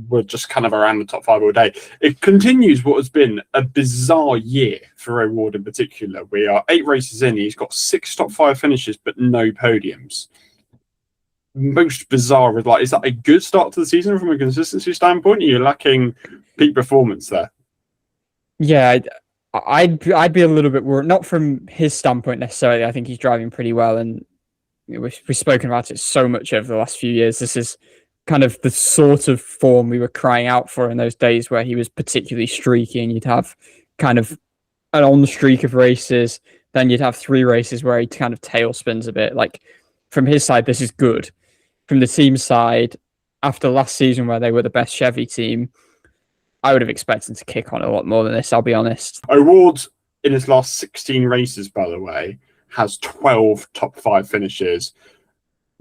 were just kind of around the top 5 all day. It continues what has been a bizarre year for O'Ward in particular. We are 8 races in. He's got 6 top 5 finishes, but no podiums. Most bizarre is that a good start to the season from a consistency standpoint? Are you lacking peak performance there? Yeah, I'd be a little bit worried, not from his standpoint necessarily. I think he's driving pretty well, and we've spoken about it so much over the last few years. This is kind of the sort of form we were crying out for in those days where he was particularly streaky, and you'd have kind of an on streak of races, then you'd have 3 races where he kind of tail spins a bit. From his side, this is good. From the team side, after last season where they were the best Chevy team, I would have expected to kick on a lot more than this, I'll be honest. O'Ward, in his last 16 races, by the way, has 12 top 5 finishes.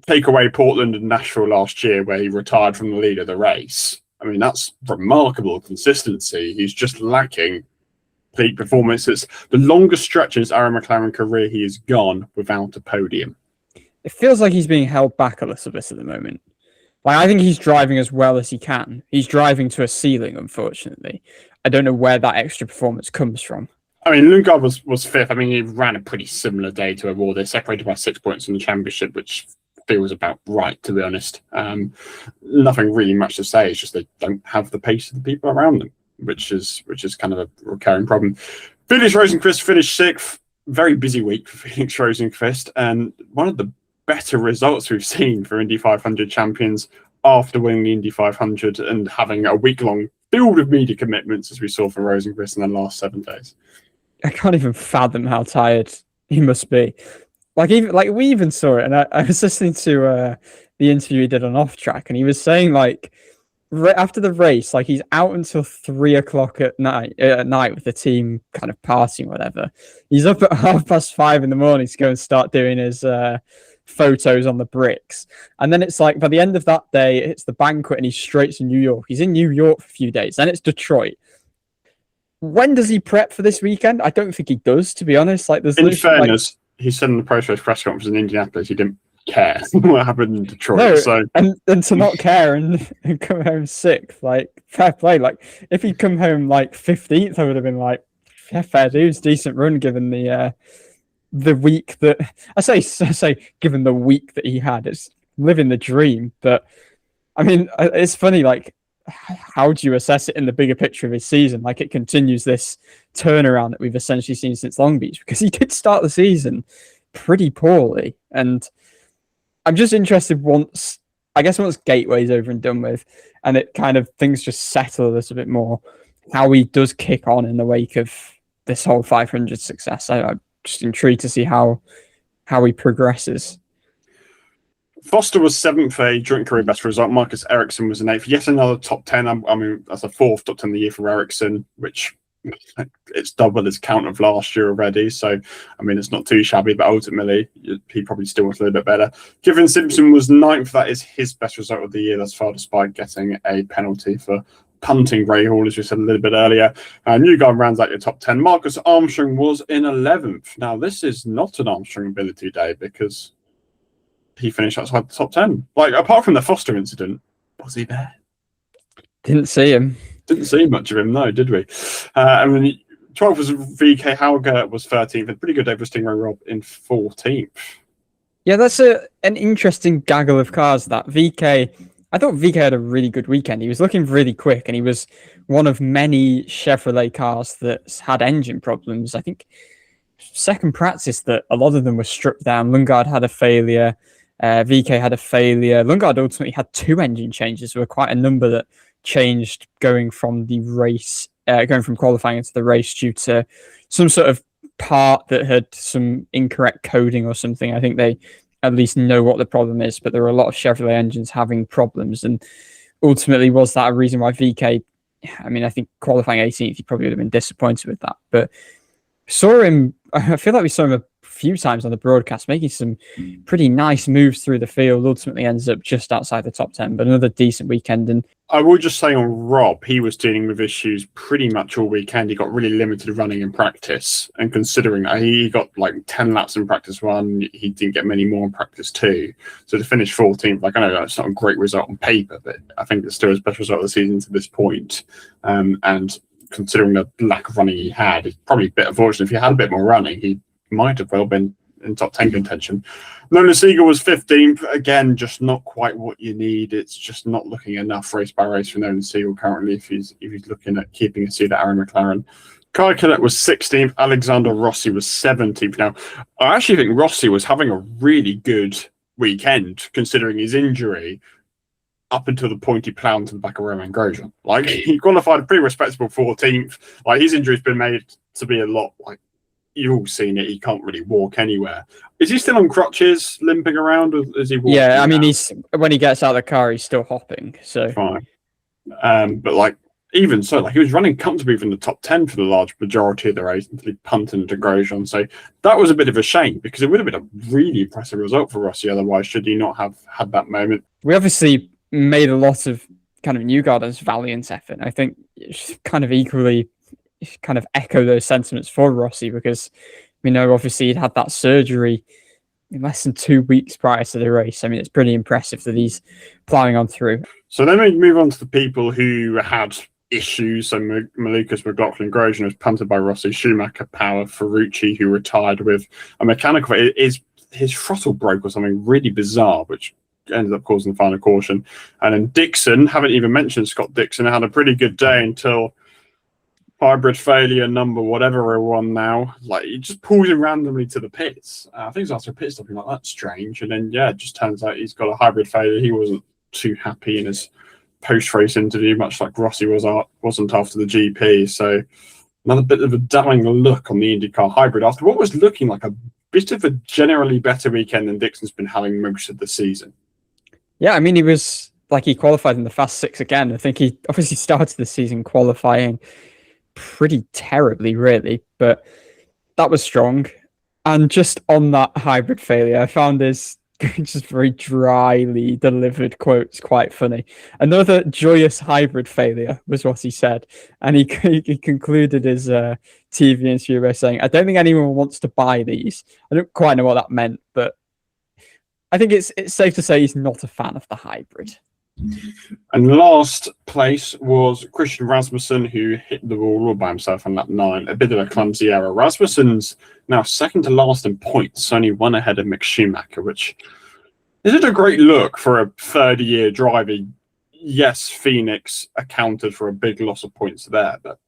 Take away Portland and Nashville last year, where he retired from the lead of the race. I mean, that's remarkable consistency. He's just lacking peak performance. It's the longest stretch in his Aaron McLaren career he has gone without a podium. It feels like he's being held back a little bit at the moment. I think he's driving as well as he can. He's driving to a ceiling, unfortunately. I don't know where that extra performance comes from. I mean, Lundgaard was 5th. I mean, he ran a pretty similar day to O'Ward. They're separated by 6 points in the championship, which feels about right, to be honest. Nothing really much to say. It's just they don't have the pace of the people around them, which is kind of a recurring problem. Felix Rosenqvist finished 6th. Very busy week for Felix Rosenqvist, and one of the better results we've seen for Indy 500 champions after winning the Indy 500 and having a week-long field of media commitments, as we saw for Rosenqvist in the last 7 days. I can't even fathom how tired he must be. We even saw it, and I was listening to the interview he did on Off Track, and he was saying after the race, he's out until 3 o'clock at night with the team kind of partying, whatever. He's up at 5:30 in the morning to go and start doing his photos on the bricks, and then it's by the end of that day, it's the banquet, and he's straight to New York. He's in New York for a few days, then it's Detroit. When does he prep for this weekend? I don't think he does, to be honest. In fairness, he said in the post-race press conference in Indianapolis he didn't care what happened in Detroit. No, so and to not care and come home 6th, fair play. If he'd come home 15th, I would have been yeah, fair dues, decent run given the week that I say given the week that he had. It's living the dream. But I mean, it's funny. how do you assess it in the bigger picture of his season? Like, it continues this turnaround that we've essentially seen since Long Beach, because he did start the season pretty poorly. And I'm just interested once Gateway's over and done with, and it kind of things just settle a little bit more, how he does kick on in the wake of this whole 500 success. I'm just intrigued to see how he progresses. Foster was 7th for a joint career best result. Marcus Ericsson was an 8th. Yet another top 10. I mean, that's a 4th top 10 of the year for Ericsson, which it's double his count of last year already. So, I mean, it's not too shabby, but ultimately, he probably still was a little bit better. Given Simpson was 9th. That is his best result of the year thus far, despite getting a penalty for punting Rahal, as we said a little bit earlier. Newgarden rounds out your top 10. Marcus Armstrong was in 11th. Now, this is not an Armstrong ability day because he finished outside the top 10. Like, apart from the Foster incident, was he there? Didn't see him. Didn't see much of him, no, did we? And then 12th was VK Hauger, was 13th. A pretty good day for Stingray Rob in 14th. Yeah, that's an interesting gaggle of cars, that. VK, I thought VK had a really good weekend. He was looking really quick, and he was one of many Chevrolet cars that had engine problems. I think second practice that a lot of them were struck down. Lundgaard had a failure. VK had a failure. Lundgaard ultimately had 2 engine changes. There were quite a number that changed going from the race, going from qualifying into the race due to some sort of part that had some incorrect coding or something. I think they at least know what the problem is, but there were a lot of Chevrolet engines having problems. And ultimately, was that a reason why VK, I mean, I think qualifying 18th, he probably would have been disappointed with that. But I feel like we saw him a few times on the broadcast, making some pretty nice moves through the field. Ultimately ends up just outside the top 10, but another decent weekend. And I will just say on Rob, he was dealing with issues pretty much all weekend. He got really limited running in practice, and considering that he got like 10 laps in practice 1, he didn't get many more in practice 2. So to finish 14th, like, I know that's not a great result on paper, but I think it's still his best result of the season to this point. And considering the lack of running he had, it's probably a bit unfortunate. If he had a bit more running, he might have well been in top 10 contention. Nolan Siegel was 15th. Again, just not quite what you need. It's just not looking enough race by race for Nolan Siegel currently if he's looking at keeping a seat at Aaron McLaren. Kai Cadet was 16th. Alexander Rossi was 17th. Now, I actually think Rossi was having a really good weekend considering his injury up until the point he ploughed into the back of Romain Grosjean. Like, he qualified a pretty respectable 14th. Like, his injury's been made to be a lot, like, you've all seen it. He can't really walk anywhere. Is he still on crutches, limping around, or is he walking? Yeah, I mean, when he gets out of the car, he's still hopping. So fine. But like, even so, like, he was running comfortably from the top 10 for the large majority of the race until he punted into Grosjean. So that was a bit of a shame because it would have been a really impressive result for Rossi otherwise, should he not have had that moment. We obviously made a lot of kind of Newgarden's valiant effort. I think it's kind of equally kind of echo those sentiments for Rossi, because we know obviously he'd had that surgery in less than 2 weeks prior to the race. I mean, it's pretty impressive that he's ploughing on through. So then we move on to the people who had issues. So Malukas, McLaughlin, Grosjean was punted by Rossi, Schumacher, Power, Ferrucci, who retired with a mechanical. His throttle broke or something really bizarre, which ended up causing the final caution. And then Dixon, haven't even mentioned Scott Dixon, had a pretty good day until hybrid failure number whatever we're on now. Like, he just pulls him randomly to the pits. I think it's after a pit stop. Like, that's strange. And then it just turns out he's got a hybrid failure. He wasn't too happy in his post-race interview, much like Rossi wasn't after the GP. So another bit of a damning look on the IndyCar hybrid after what was looking like a bit of a generally better weekend than Dixon's been having most of the season. Yeah, I mean, he qualified in the Fast 6 again. I think he obviously started the season qualifying pretty terribly, really, but that was strong. And just on that hybrid failure, I found his just very dryly delivered quotes quite funny. Another joyous hybrid failure was what he said, and he concluded his TV interview by saying, "I don't think anyone wants to buy these." I don't quite know what that meant, but I think it's safe to say he's not a fan of the hybrid. And last place was Christian Rasmussen, who hit the wall all by himself on lap 9. A bit of a clumsy error. Rasmussen's now second to last in points, only one ahead of Mick Schumacher, which isn't a great look for a third-year driver. yes, Phoenix accounted for a big loss of points there, but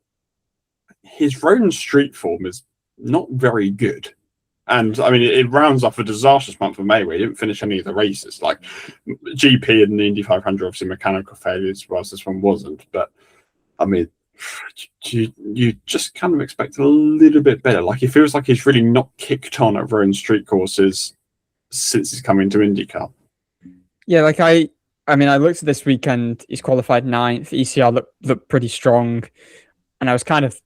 his road and street form is not very good. And I mean, it rounds off a disastrous month for May where he didn't finish any of the races. Like GP and the Indy 500, obviously mechanical failures, whilst this one wasn't. But I mean, you just kind of expect a little bit better. Like, it feels like he's really not kicked on at road and street courses since he's come into IndyCar. Yeah, like I mean, I looked at this weekend. He's qualified 9th. ECR looked pretty strong, and I was kind of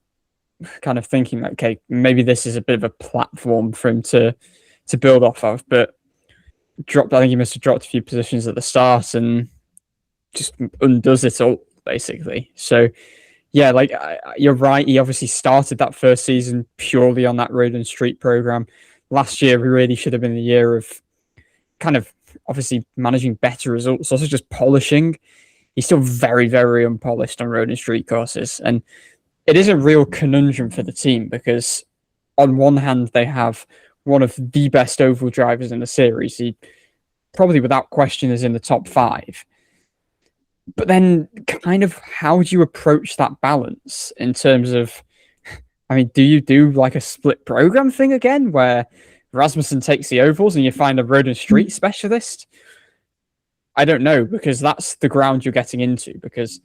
thinking that, okay, maybe this is a bit of a platform for him to build off of. But I think he must have dropped a few positions at the start and just undoes it all basically. So yeah, like you're right. He obviously started that first season purely on that road and street program. Last year, really should have been the year of kind of obviously managing better results, also just polishing. He's still very, very unpolished on road and street courses. And it is a real conundrum for the team because on one hand, they have one of the best oval drivers in the series. He probably without question is in the top 5. But then kind of how do you approach that balance in terms of, I mean, do you do like a split program thing again where Rasmussen takes the ovals and you find a road and street specialist? I don't know, because that's the ground you're getting into, because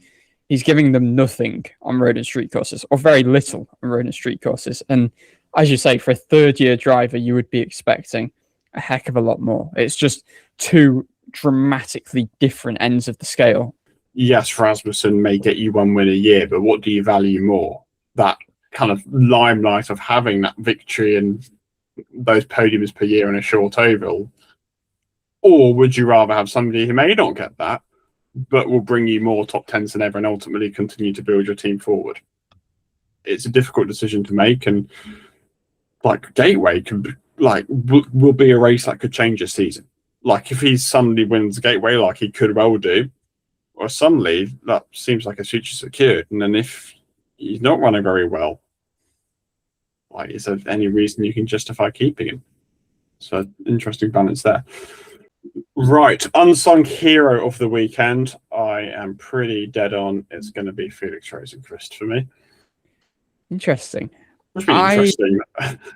he's giving them nothing on road and street courses, or very little on road and street courses. And as you say, for a third-year driver, you would be expecting a heck of a lot more. It's just two dramatically different ends of the scale. Yes, Rasmussen may get you one win a year, but what do you value more? That kind of limelight of having that victory and those podiums per year in a short oval? Or would you rather have somebody who may not get that, but will bring you more top 10s than ever and ultimately continue to build your team forward? It's a difficult decision to make, and like Gateway will be a race that could change a season. Like if he suddenly wins Gateway, like he could well do, or suddenly that seems like a future secured. And then if he's not running very well, like is there any reason you can justify keeping him? So interesting balance there. Right, unsung hero of the weekend. I am pretty dead on. It's going to be Felix Rosenqvist for me. Interesting. Interesting.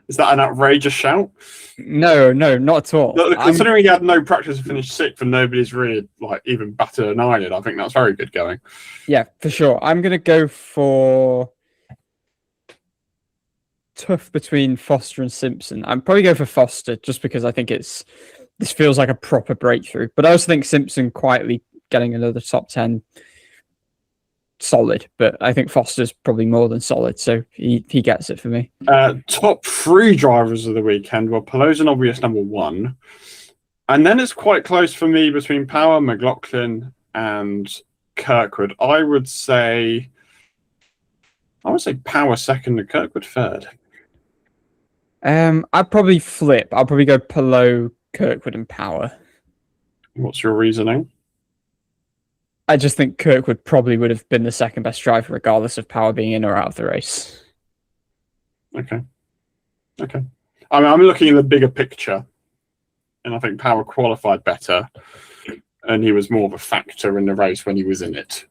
Is that an outrageous shout? No, not at all. Considering he had no practice and finished 6th and nobody's really like even batted an eyelid, I think that's very good going. Yeah, for sure. I'm going to go for tough between Foster and Simpson. I'm probably go for Foster just because I think this feels like a proper breakthrough. But I also think Simpson quietly getting another top 10 solid, but I think Foster's probably more than solid, so he gets it for me. Top 3 drivers of the weekend. Well, Palou's an obvious number 1. And then it's quite close for me between Power, McLaughlin, and Kirkwood. I would say Power second and Kirkwood third. I'd probably flip. I'll probably go Palou, Kirkwood, and Power. What's your reasoning? I just think Kirkwood probably would have been the second best driver, regardless of Power being in or out of the race. Okay. I mean, I'm looking at the bigger picture, and I think Power qualified better, and he was more of a factor in the race when he was in it.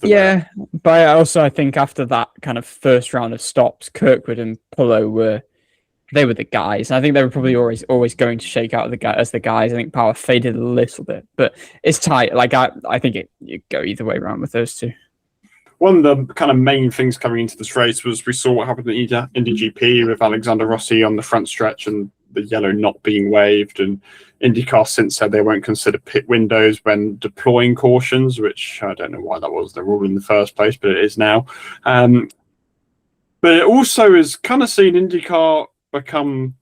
Yeah, but I think after that kind of first round of stops, Kirkwood and Palou were the guys. And I think they were probably always going to shake out as the guys. I think Power faded a little bit, but it's tight. Like I think you go either way around with those two. One of the kind of main things coming into this race was we saw what happened in Indy GP with Alexander Rossi on the front stretch and the yellow not being waved, and IndyCar since said they won't consider pit windows when deploying cautions, which I don't know why that was the rule in the first place, but it is now. But it also is kind of seen IndyCar become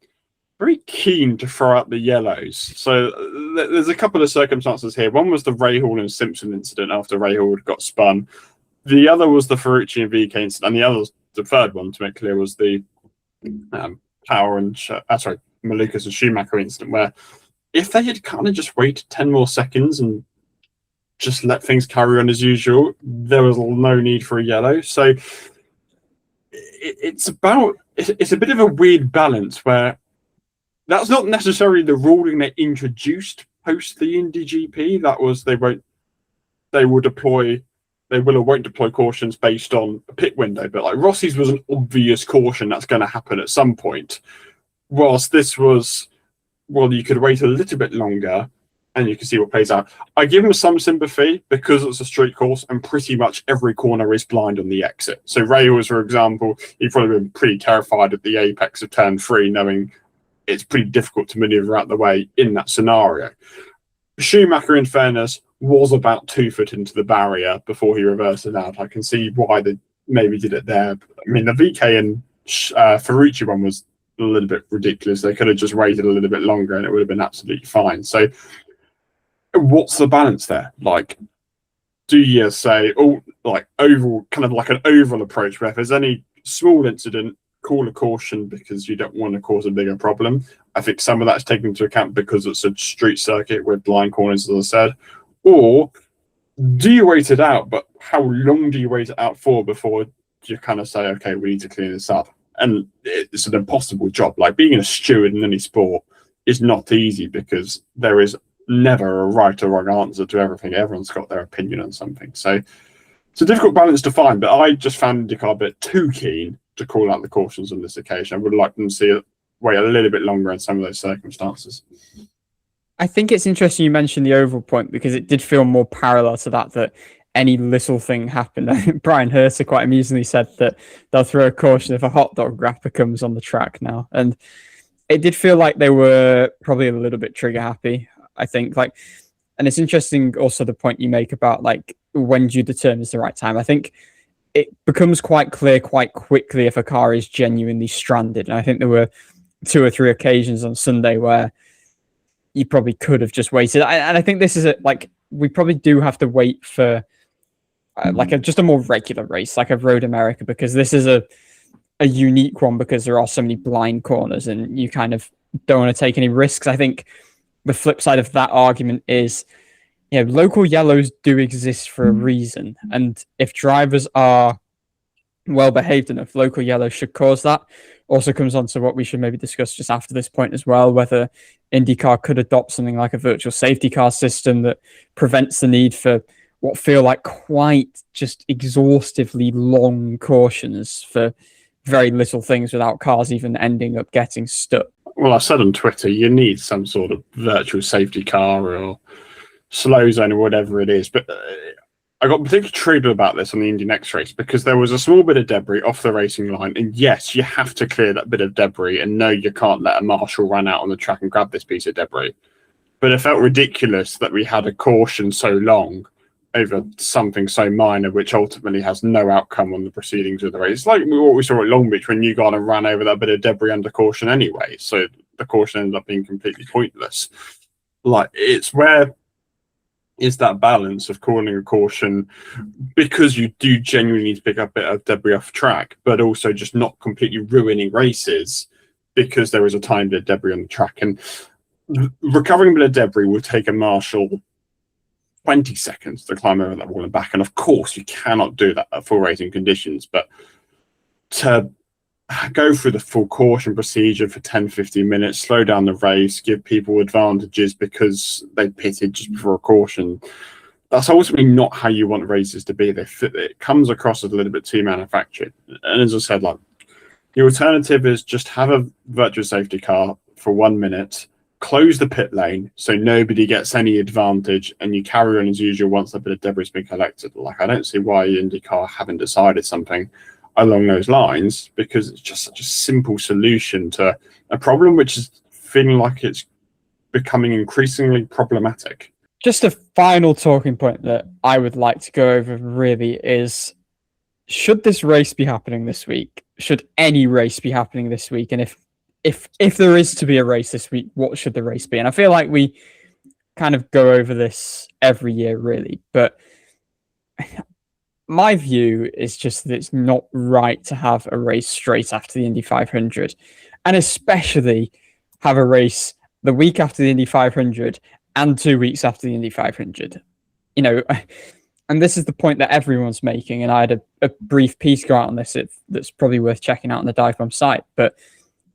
very keen to throw out the yellows. So there's a couple of circumstances here. One was the Rahal and Simpson incident after Rahal got spun. The other was the Ferrucci and VK incident, and the third one, to make clear, was the Power and Malukas and Schumacher incident, where if they had kind of just waited 10 more seconds and just let things carry on as usual, there was no need for a yellow. So it's a bit of a weird balance where that's not necessarily the ruling they introduced post the Indy GP. That was they won't they will or won't deploy cautions based on a pit window. But like Rossi's was an obvious caution that's going to happen at some point. Whilst this was, well, you could wait a little bit longer and you can see what plays out. I give him some sympathy because it's a street course and pretty much every corner is blind on the exit. So Ray was, for example, he'd probably been pretty terrified at the apex of turn 3, knowing it's pretty difficult to maneuver out the way in that scenario. Schumacher, in fairness, was about 2 foot into the barrier before he reversed it out. I can see why they maybe did it there. I mean, the VK and Ferrucci one was a little bit ridiculous. They could have just waited a little bit longer and it would have been absolutely fine. So what's the balance there? Like, do you say, like overall, kind of like an overall approach where if there's any small incident, call a caution because you don't want to cause a bigger problem? I think some of that's taken into account because it's a street circuit with blind corners, as I said. Or do you wait it out, but how long do you wait it out for before you kind of say, okay, we need to clean this up? And it's an impossible job. Like being a steward in any sport is not easy because there is never a right or wrong answer to everything. Everyone's got their opinion on something. So it's a difficult balance to find, but I just found IndyCar a bit too keen to call out the cautions on this occasion. I would like them to see it wait a little bit longer in some of those circumstances. I think it's interesting you mentioned the oval point because it did feel more parallel to that any little thing happened. Brian Herter quite amusingly said that they'll throw a caution if a hot dog wrapper comes on the track now. And it did feel like they were probably a little bit trigger happy, I think. Like, and it's interesting also the point you make about like when do you determine the right time. I think it becomes quite clear quite quickly if a car is genuinely stranded. And I think there were 2 or 3 occasions on Sunday where you probably could have just waited. And I think this is like, we probably do have to wait for just a more regular race, like a Road America, because this is a unique one because there are so many blind corners and you kind of don't want to take any risks. I think the flip side of that argument is, local yellows do exist for a reason. And if drivers are well behaved enough, local yellows should cause that. Also comes on to what we should maybe discuss just after this point as well, whether IndyCar could adopt something like a virtual safety car system that prevents the need for what feel like quite just exhaustively long cautions for very little things without cars even ending up getting stuck. Well, I said on Twitter, you need some sort of virtual safety car or slow zone or whatever it is. But I got particularly triggered about this on the Indy Next race because there was a small bit of debris off the racing line. And yes, you have to clear that bit of debris. And no, you can't let a marshal run out on the track and grab this piece of debris. But it felt ridiculous that we had a caution so long over something so minor, which ultimately has no outcome on the proceedings of the race. It's like what we saw at Long Beach when you got and ran over that bit of debris under caution anyway. So the caution ended up being completely pointless. Like, it's where is that balance of calling a caution because you do genuinely need to pick up a bit of debris off track, but also just not completely ruining races because there is a tiny bit of debris on the track. And recovering a bit of debris will take a marshal 20 seconds to climb over that wall and back. And of course, you cannot do that at full racing conditions, but to go through the full caution procedure for 10-15 minutes, slow down the race, give people advantages because they pitted just before a caution, that's ultimately not how you want races to be. It comes across as a little bit too manufactured. And as I said, like, the alternative is just have a virtual safety car for 1 minute, close the pit lane so nobody gets any advantage, and you carry on as usual once a bit of debris has been collected. Like, I don't see why IndyCar haven't decided something along those lines, because it's just such a simple solution to a problem which is feeling like it's becoming increasingly problematic. Just a final talking point that I would like to go over really is, should this race be happening this week? Should any race be happening this week? And if there is to be a race this week, what should the race be? And I feel like we kind of go over this every year, really. But my view is just that it's not right to have a race straight after the Indy 500, and especially have a race the week after the Indy 500 and 2 weeks after the Indy 500. And this is the point that everyone's making, and I had a brief piece go out on this that's probably worth checking out on the DiveBomb site. But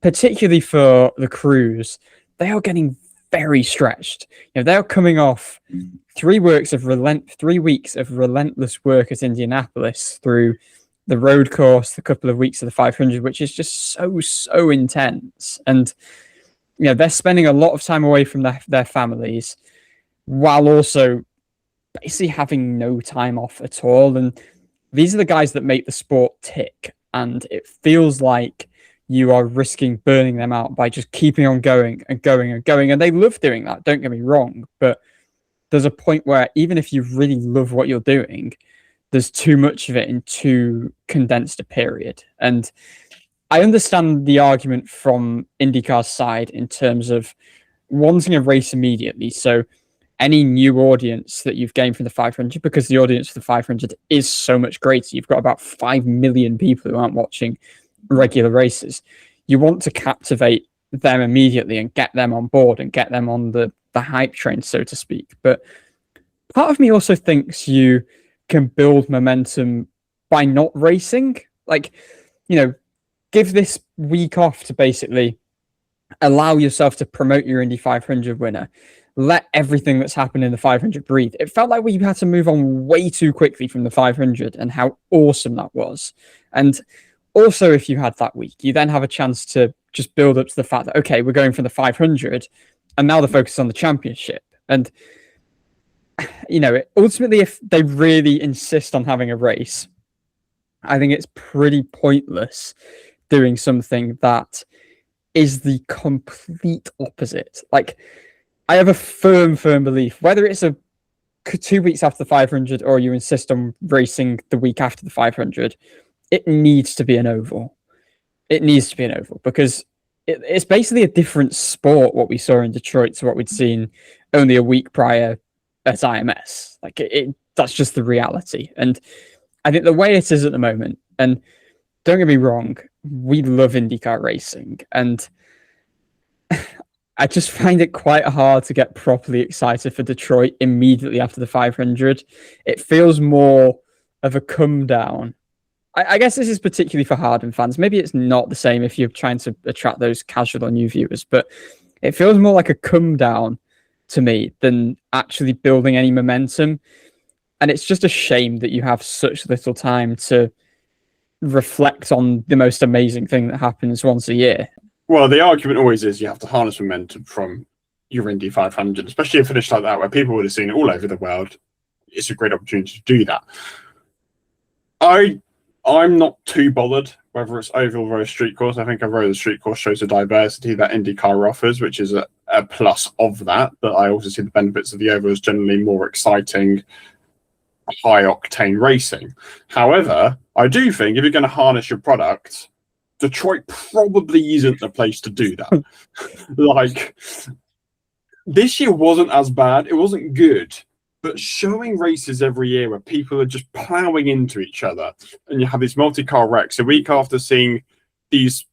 particularly for the crews, they are getting very stretched. They're coming off 3 weeks of relentless work at Indianapolis through the road course, the couple of weeks of the 500, which is just so intense. And they're spending a lot of time away from their families, while also basically having no time off at all. And these are the guys that make the sport tick. And it feels like you are risking burning them out by just keeping on going and going and going. And they love doing that, don't get me wrong. But there's a point where even if you really love what you're doing, there's too much of it in too condensed a period. And I understand the argument from IndyCar's side in terms of wanting a race immediately. So any new audience that you've gained from the 500, because the audience for the 500 is so much greater. You've got about 5 million people who aren't watching regular races. You want to captivate them immediately and get them on board and get them on the hype train, so to speak. But part of me also thinks you can build momentum by not racing. Like, give this week off to basically allow yourself to promote your Indy 500 winner. Let everything that's happened in the 500 breathe. It felt like we had to move on way too quickly from the 500 and how awesome that was. And also, if you had that week, you then have a chance to just build up to the fact that, okay, we're going from the 500 and now the focus is on the championship. And, ultimately, if they really insist on having a race, I think it's pretty pointless doing something that is the complete opposite. Like, I have a firm belief, whether it's 2 weeks after the 500 or you insist on racing the week after the 500, it needs to be an oval. It needs to be an oval because it's basically a different sport, what we saw in Detroit, to what we'd seen only a week prior at IMS. Like, that's just the reality. And I think the way it is at the moment, and don't get me wrong, we love IndyCar racing, and I just find it quite hard to get properly excited for Detroit immediately after the 500. It feels more of a come down. I guess this is particularly for Harden fans. Maybe it's not the same if you're trying to attract those casual or new viewers, but it feels more like a come down to me than actually building any momentum. And it's just a shame that you have such little time to reflect on the most amazing thing that happens once a year. Well, the argument always is you have to harness momentum from your Indy 500, especially a finish like that where people would have seen it all over the world. It's a great opportunity to do that. I'm not too bothered whether it's oval or a street course. I think overall the street course shows the diversity that IndyCar offers, which is a plus of that. But I also see the benefits of the oval as generally more exciting, high-octane racing. However, I do think if you're going to harness your product, Detroit probably isn't the place to do that. Like, this year wasn't as bad. It wasn't good. But showing races every year where people are just plowing into each other and you have these multi-car wrecks a week after seeing these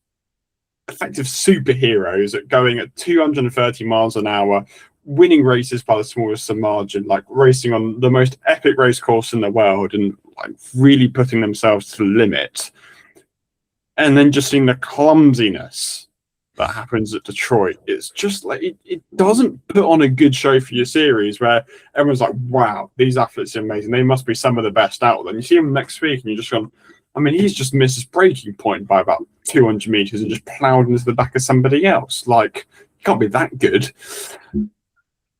effective superheroes going at 230 miles an hour, winning races by the smallest of margin, like racing on the most epic race course in the world and like really putting themselves to the limit. And then just seeing the clumsiness that happens at Detroit. It's just like, it doesn't put on a good show for your series where everyone's like, wow, these athletes are amazing. They must be some of the best out there. And you see them next week and you're just going, I mean, he's just missed his braking point by about 200 meters and just plowed into the back of somebody else. Like, it can't be that good.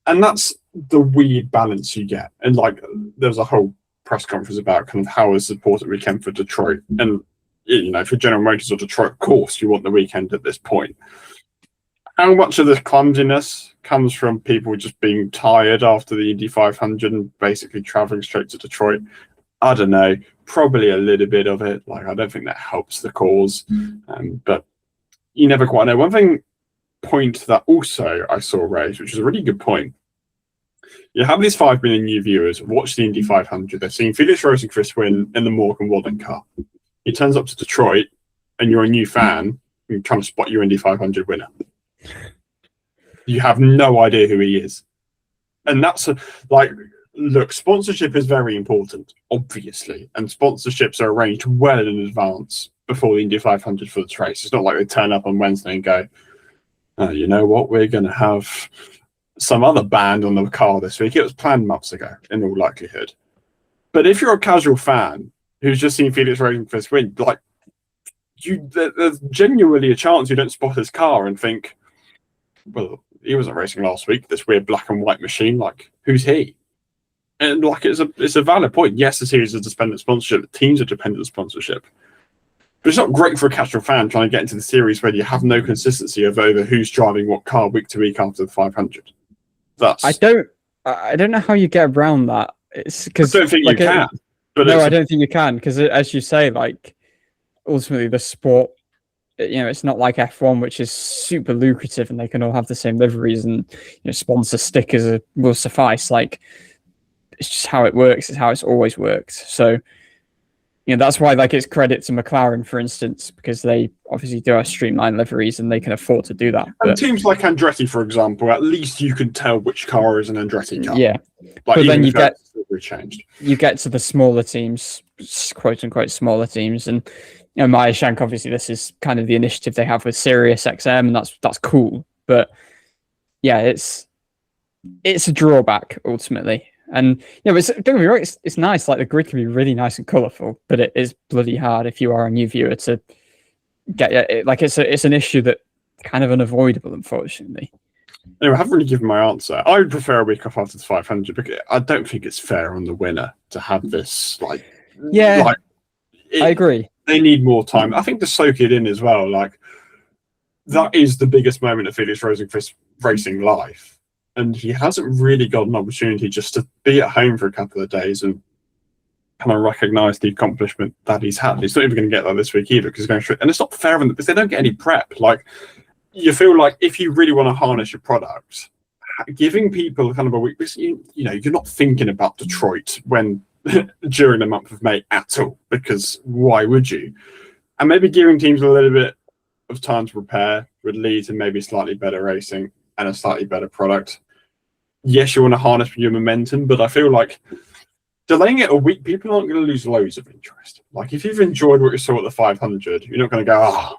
And that's the weird balance you get. And like, there's a whole press conference about kind of how is the important weekend for Detroit. And for General Motors or Detroit, of course, you want the weekend at this point. How much of this clumsiness comes from people just being tired after the Indy 500 and basically traveling straight to Detroit? I don't know. Probably a little bit of it. Like, I don't think that helps the cause. But you never quite know. One point that also I saw raised, which is a really good point. You have these 5 million new viewers watch the Indy 500. They're seeing Felix Rosenqvist win in the Morgan Walden car. He turns up to Detroit and you're a new fan, you're trying to spot your Indy 500 winner. You have no idea who he is. And that's look, sponsorship is very important, obviously. And sponsorships are arranged well in advance before the Indy 500 for the race. It's not like they turn up on Wednesday and go, you know what, we're going to have some other band on the car this week. It was planned months ago, in all likelihood. But if you're a casual fan who's just seen Felix Rosenqvist win, like, there's genuinely a chance you don't spot his car and think, well, he wasn't racing last week, this weird black and white machine. Like, who's he? And like, it's a valid point. Yes, the series is dependent sponsorship. The teams are dependent sponsorship. But it's not great for a casual fan trying to get into the series where you have no consistency over who's driving what car week to week after the 500. I don't know how you get around that. It's because I don't think you can. But no, I don't think you can, because as you say, like, ultimately the sport, it's not like F1, which is super lucrative and they can all have the same liveries and sponsor stickers will suffice. Like, it's just how it works. It's how it's always worked. So, that's why, like, it's credit to McLaren, for instance, because they obviously do have streamlined liveries and they can afford to do that. And teams like Andretti, for example, at least you can tell which car is an Andretti car. Yeah, like, but then you get to the smaller teams, quote unquote smaller teams, and Maya Shank, obviously this is kind of the initiative they have with Sirius XM, and that's cool. But yeah, it's a drawback ultimately. And don't get me wrong, it's nice. Like, the grid can be really nice and colourful, but it is bloody hard if you are a new viewer to get it. Like, it's an issue that kind of unavoidable, unfortunately. Anyway, I haven't really given my answer. I would prefer a week off after the 500 because I don't think it's fair on the winner to have this. I agree. They need more time. I think to soak it in as well. Like, that is the biggest moment of Felix Rosenqvist racing life. And he hasn't really got an opportunity just to be at home for a couple of days and kind of recognise the accomplishment that he's had. He's not even going to get that this week either, because he's going straight. And it's not fair on them because they don't get any prep. Like, you feel like if you really want to harness your product, giving people kind of a week, because you're not thinking about Detroit during the month of May at all, because why would you? And maybe giving teams a little bit of time to prepare would lead to maybe slightly better racing and a slightly better product. Yes, you want to harness your momentum, but I feel like delaying it a week, people aren't going to lose loads of interest. Like, if you've enjoyed what you saw at the 500, you're not going to go,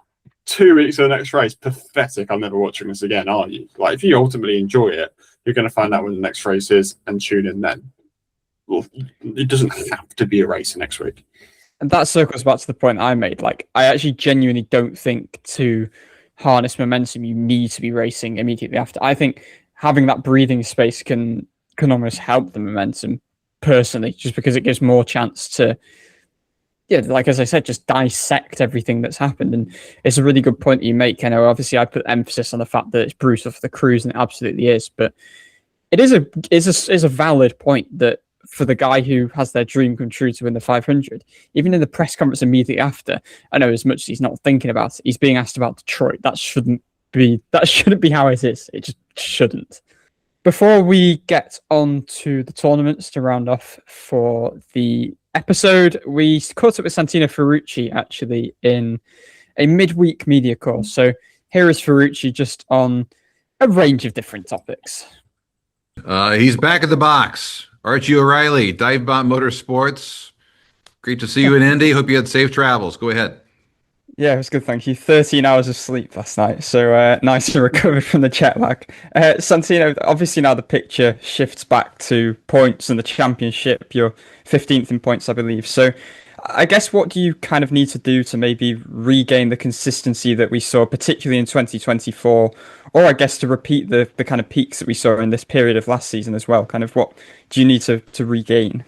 2 weeks of the next race, pathetic, I'm never watching this again, are you? Like, if you ultimately enjoy it, you're going to find out when the next race is and tune in then. Well, it doesn't have to be a race next week. And that circles back to the point I made. Like, I actually genuinely don't think to harness momentum, you need to be racing immediately after. I think having that breathing space can almost help the momentum, personally, just because it gives more chance to, like, as I said, just dissect everything that's happened. And it's a really good point that you make. Obviously I put emphasis on the fact that it's brutal for the crews, and it absolutely is, but it is a valid point that for the guy who has their dream come true to win the 500, even in the press conference immediately after, I know as much as he's not thinking about it, he's being asked about Detroit. That shouldn't be how it is. It just shouldn't. Before we get on to the tournaments to round off for the episode, we caught up with Santino Ferrucci actually in a midweek media course. So here is Ferrucci just on a range of different topics. He's back at the box. Archie O'Reilly, DIVEBOMB Motorsports. Great to see you in Indy. Hope you had safe travels. Go ahead. Yeah, it was good, thank you. 13 hours of sleep last night, so nice to recover from the jet lag. Santino, obviously now the picture shifts back to points and the championship. You're 15th in points, I believe. So I guess what do you kind of need to do to maybe regain the consistency that we saw, particularly in 2024, or I guess to repeat the kind of peaks that we saw in this period of last season as well? Kind of what do you need to regain?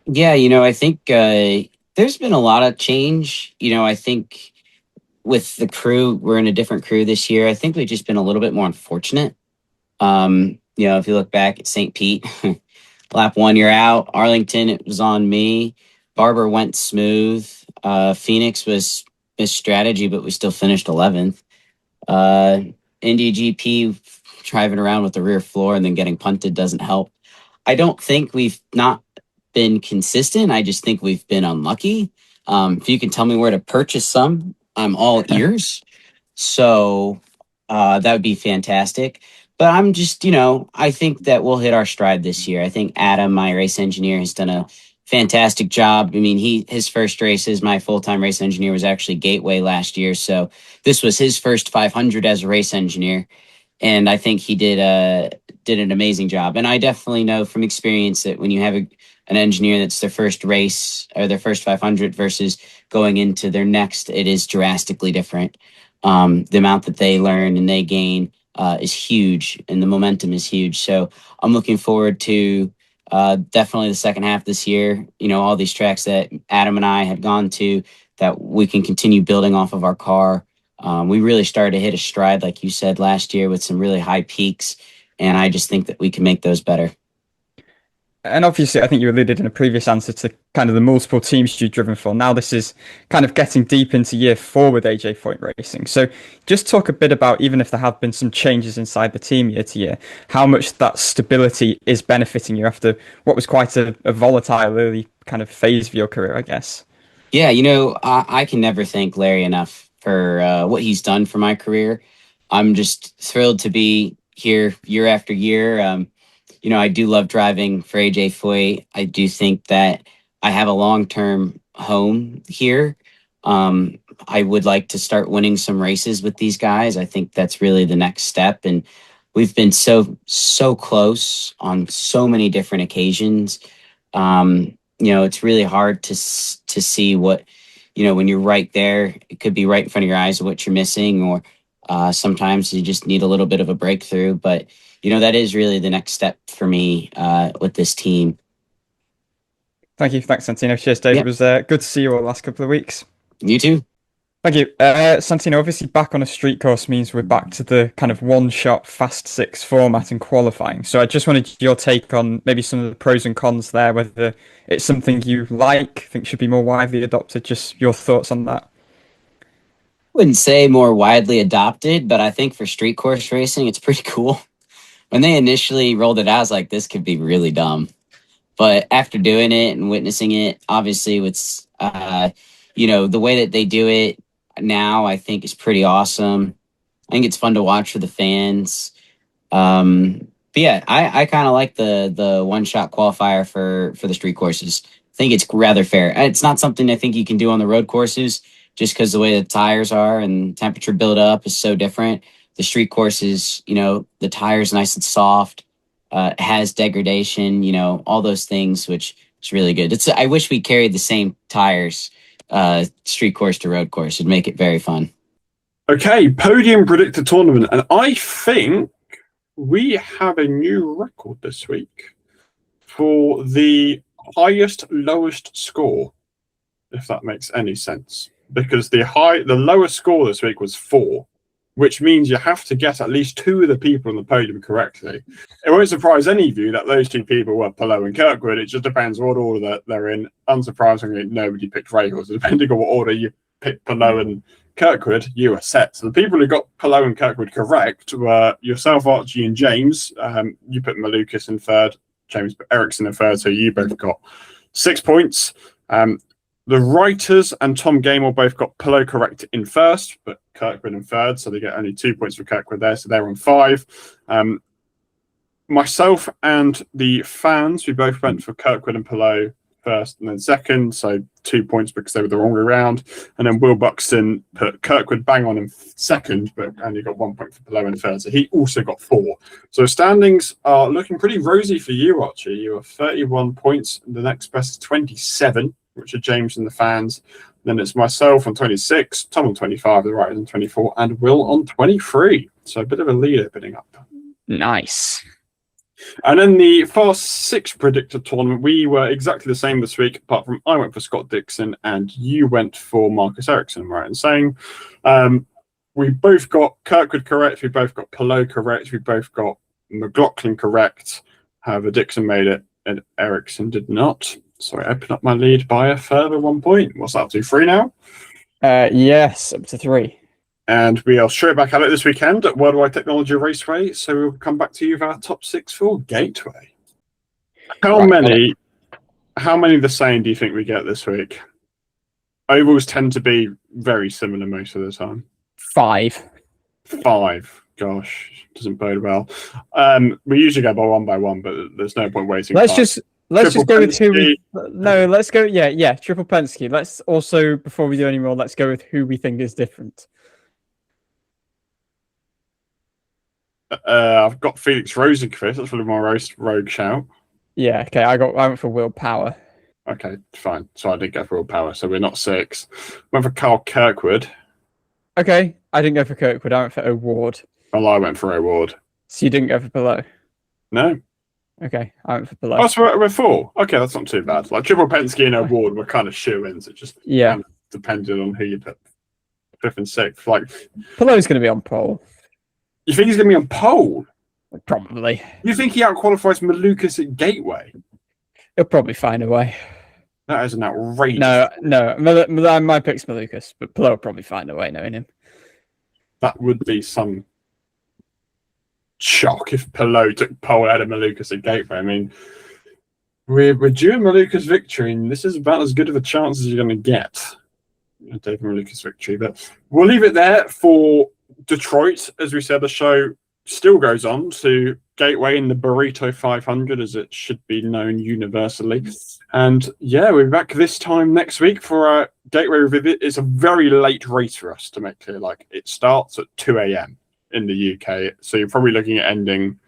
Yeah, I think there's been a lot of change. I think with the crew, we're in a different crew this year. I think we've just been a little bit more unfortunate. If you look back at St. Pete, lap 1, you're out. Arlington, it was on me. Barber went smooth. Phoenix was missed strategy, but we still finished 11th. Indy GP, driving around with the rear floor and then getting punted doesn't help. I don't think we've not been consistent. I just think we've been unlucky. If you can tell me where to purchase some, I'm all ears. So that would be fantastic. But I'm just, I think that we'll hit our stride this year. I think Adam, my race engineer, has done a fantastic job. I mean, his first race as my full-time race engineer was actually Gateway last year. So this was his first 500 as a race engineer. and I think he did an amazing job. And I definitely know from experience that when you have an engineer that's their first race or their first 500 versus going into their next, it is drastically different. The amount that they learn and they gain is huge, and the momentum is huge. So I'm looking forward to definitely the second half this year. All these tracks that Adam and I had gone to, that we can continue building off of our car. We really started to hit a stride, like you said, last year with some really high peaks, and I just think that we can make those better. And obviously, I think you alluded in a previous answer to kind of the multiple teams you've driven for. Now this is kind of getting deep into year 4 with AJ Foyt Racing. So just talk a bit about, even if there have been some changes inside the team year to year, how much that stability is benefiting you after what was quite a volatile early kind of phase of your career, I guess. Yeah, I can never thank Larry enough for what he's done for my career. I'm just thrilled to be here year after year. I do love driving for AJ Foyt. I do think that I have a long-term home here. I would like to start winning some races with these guys. I think that's really the next step. And we've been so close on so many different occasions. It's really hard to see what, when you're right there, it could be right in front of your eyes of what you're missing, or sometimes you just need a little bit of a breakthrough. But that is really the next step for me with this team. Thank you. Thanks, Santino. Cheers, Dave. Yeah. It was good to see you all the last couple of weeks. You too. Thank you. Santino, obviously back on a street course means we're back to the kind of one-shot Fast 6 format in qualifying. So I just wanted your take on maybe some of the pros and cons there, whether it's something you think should be more widely adopted, just your thoughts on that. Wouldn't say more widely adopted, but I think for street course racing, it's pretty cool. When they initially rolled it out, I was like, this could be really dumb. But after doing it and witnessing it, obviously it's, the way that they do it now, I think is pretty awesome. I think it's fun to watch for the fans. But yeah, I kind of like the one-shot qualifier for the street courses. I think it's rather fair. It's not something I think you can do on the road courses, just because the way the tires are and temperature buildup is so different. The street courses, the tires nice and soft, has degradation, all those things, which is really good. I wish we carried the same tires, street course to road course. It'd make it very fun. Okay, podium predictor tournament, and I think we have a new record this week for the lowest score, if that makes any sense. Because the lowest score this week was 4, which means you have to get at least 2 of the people on the podium correctly. It won't surprise any of you that those 2 people were Palou and Kirkwood. It just depends what order that they're in. Unsurprisingly, nobody picked Rahal. So depending on what order you picked Palou and Kirkwood, you are set. So the people who got Palou and Kirkwood correct were yourself, Archie, and James. You put Malukas in 3rd, James put Ericsson in 3rd, so you both got 6 points. The writers and Tom Gamel both got Palou correct in 1st, but Kirkwood in 3rd, so they get only 2 points for Kirkwood there, so they're on 5. Myself and the fans, we both went for Kirkwood and Palou 1st and then 2nd, so 2 points because they were the wrong way around. And then Will Buxton put Kirkwood bang on in 2nd, but only got 1 point for Palou in 3rd, so he also got 4. So standings are looking pretty rosy for you, Archie. You have 31 points, and the next best is 27. Which are James and the fans. Then it's myself on 26, Tom on 25, the writers on 24, and Will on 23. So a bit of a lead opening up. Nice. And in the Fast 6 predictor tournament, we were exactly the same this week, apart from I went for Scott Dixon and you went for Marcus Ericsson, right? And saying we both got Kirkwood correct, we both got Palou correct, we both got McLaughlin correct. However, Dixon made it and Ericsson did not. So I open up my lead by a further 1 point. What's that up to? 3 now? Yes, up to 3. And we are straight back at it this weekend at Worldwide Technology Raceway. So we'll come back to you with our top 6 for Gateway. How many the same do you think we get this week? Ovals tend to be very similar most of the time. 5. 5. Gosh, doesn't bode well. We usually go by one, but there's no point waiting. Let's just go with who we... Penske. Let's go... Yeah, Triple Penske. Let's also, before we do any more, let's go with who we think is different. I've got Felix Rosenqvist. That's probably my rogue shout. Yeah, okay. I went for willpower. Okay, fine. So I did go for willpower. So we're not 6. Went for Carl Kirkwood. Okay, I didn't go for Kirkwood. I went for O'Ward. Well, I went for O'Ward. So you didn't go for Palou. No. Okay, I went for Palou. Oh, so we're 4. Okay, that's not too bad. Like Triple Penske and O'Ward were kind of shoe-ins. It just Yeah. kind of depended on who you put 5th and 6th. Like, Palou's going to be on pole. you think he's going to be on pole? Probably. You think he outqualifies Malukas at Gateway? He'll probably find a way. That is an outrageous. No. My pick's Malukas, but Palou will probably find a way, knowing him. That would be some shock if Palou took pole out of Malukas at Gateway. I mean, we're due a Malukas victory, and this is about as good of a chance as you're going to get. David Malukas victory, but we'll leave it there for Detroit. As we said, the show still goes on to Gateway in the Burrito 500, as it should be known universally. And yeah, we'll be back this time next week for our Gateway review. It's a very late race for us, to make clear. Like, it starts at 2 a.m. in the UK, so you're probably looking at ending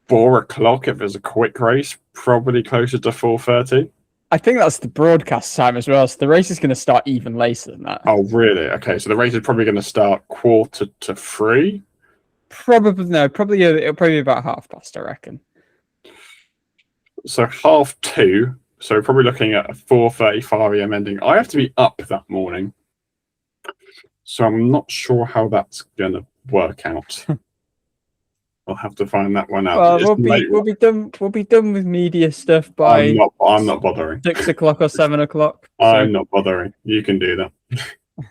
4 o'clock if there's a quick race, probably closer to 4:30. I think that's the broadcast time as well, so the race is going to start even later than that. Oh, really? Okay, so the race is probably going to start 2:45. Probably no. It'll probably be about 2:30, I reckon. So 2:30. So we're probably looking at a 4:35 a.m. ending. I have to be up that morning, so I'm not sure how that's going to work out. I'll have to find that one out. Well, we'll be done with media stuff by I'm not bothering. 6 o'clock or 7 o'clock. I'm not bothering. You can do that.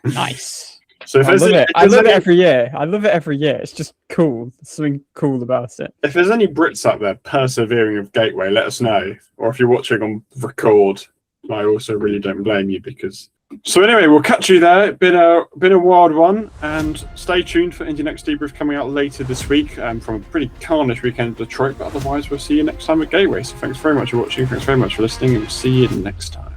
Nice. So if I love it. I love it every year. It's just cool. There's something cool about it. If there's any Brits out there persevering with Gateway, let us know. Or if you're watching on record, I also really don't blame you because. So anyway, we'll catch you there. Been a wild one, and stay tuned for Indy Next Debrief coming out later this week from a pretty carnage weekend in Detroit. But otherwise, we'll see you next time at Gateway. So thanks very much for watching. Thanks very much for listening, and we'll see you next time.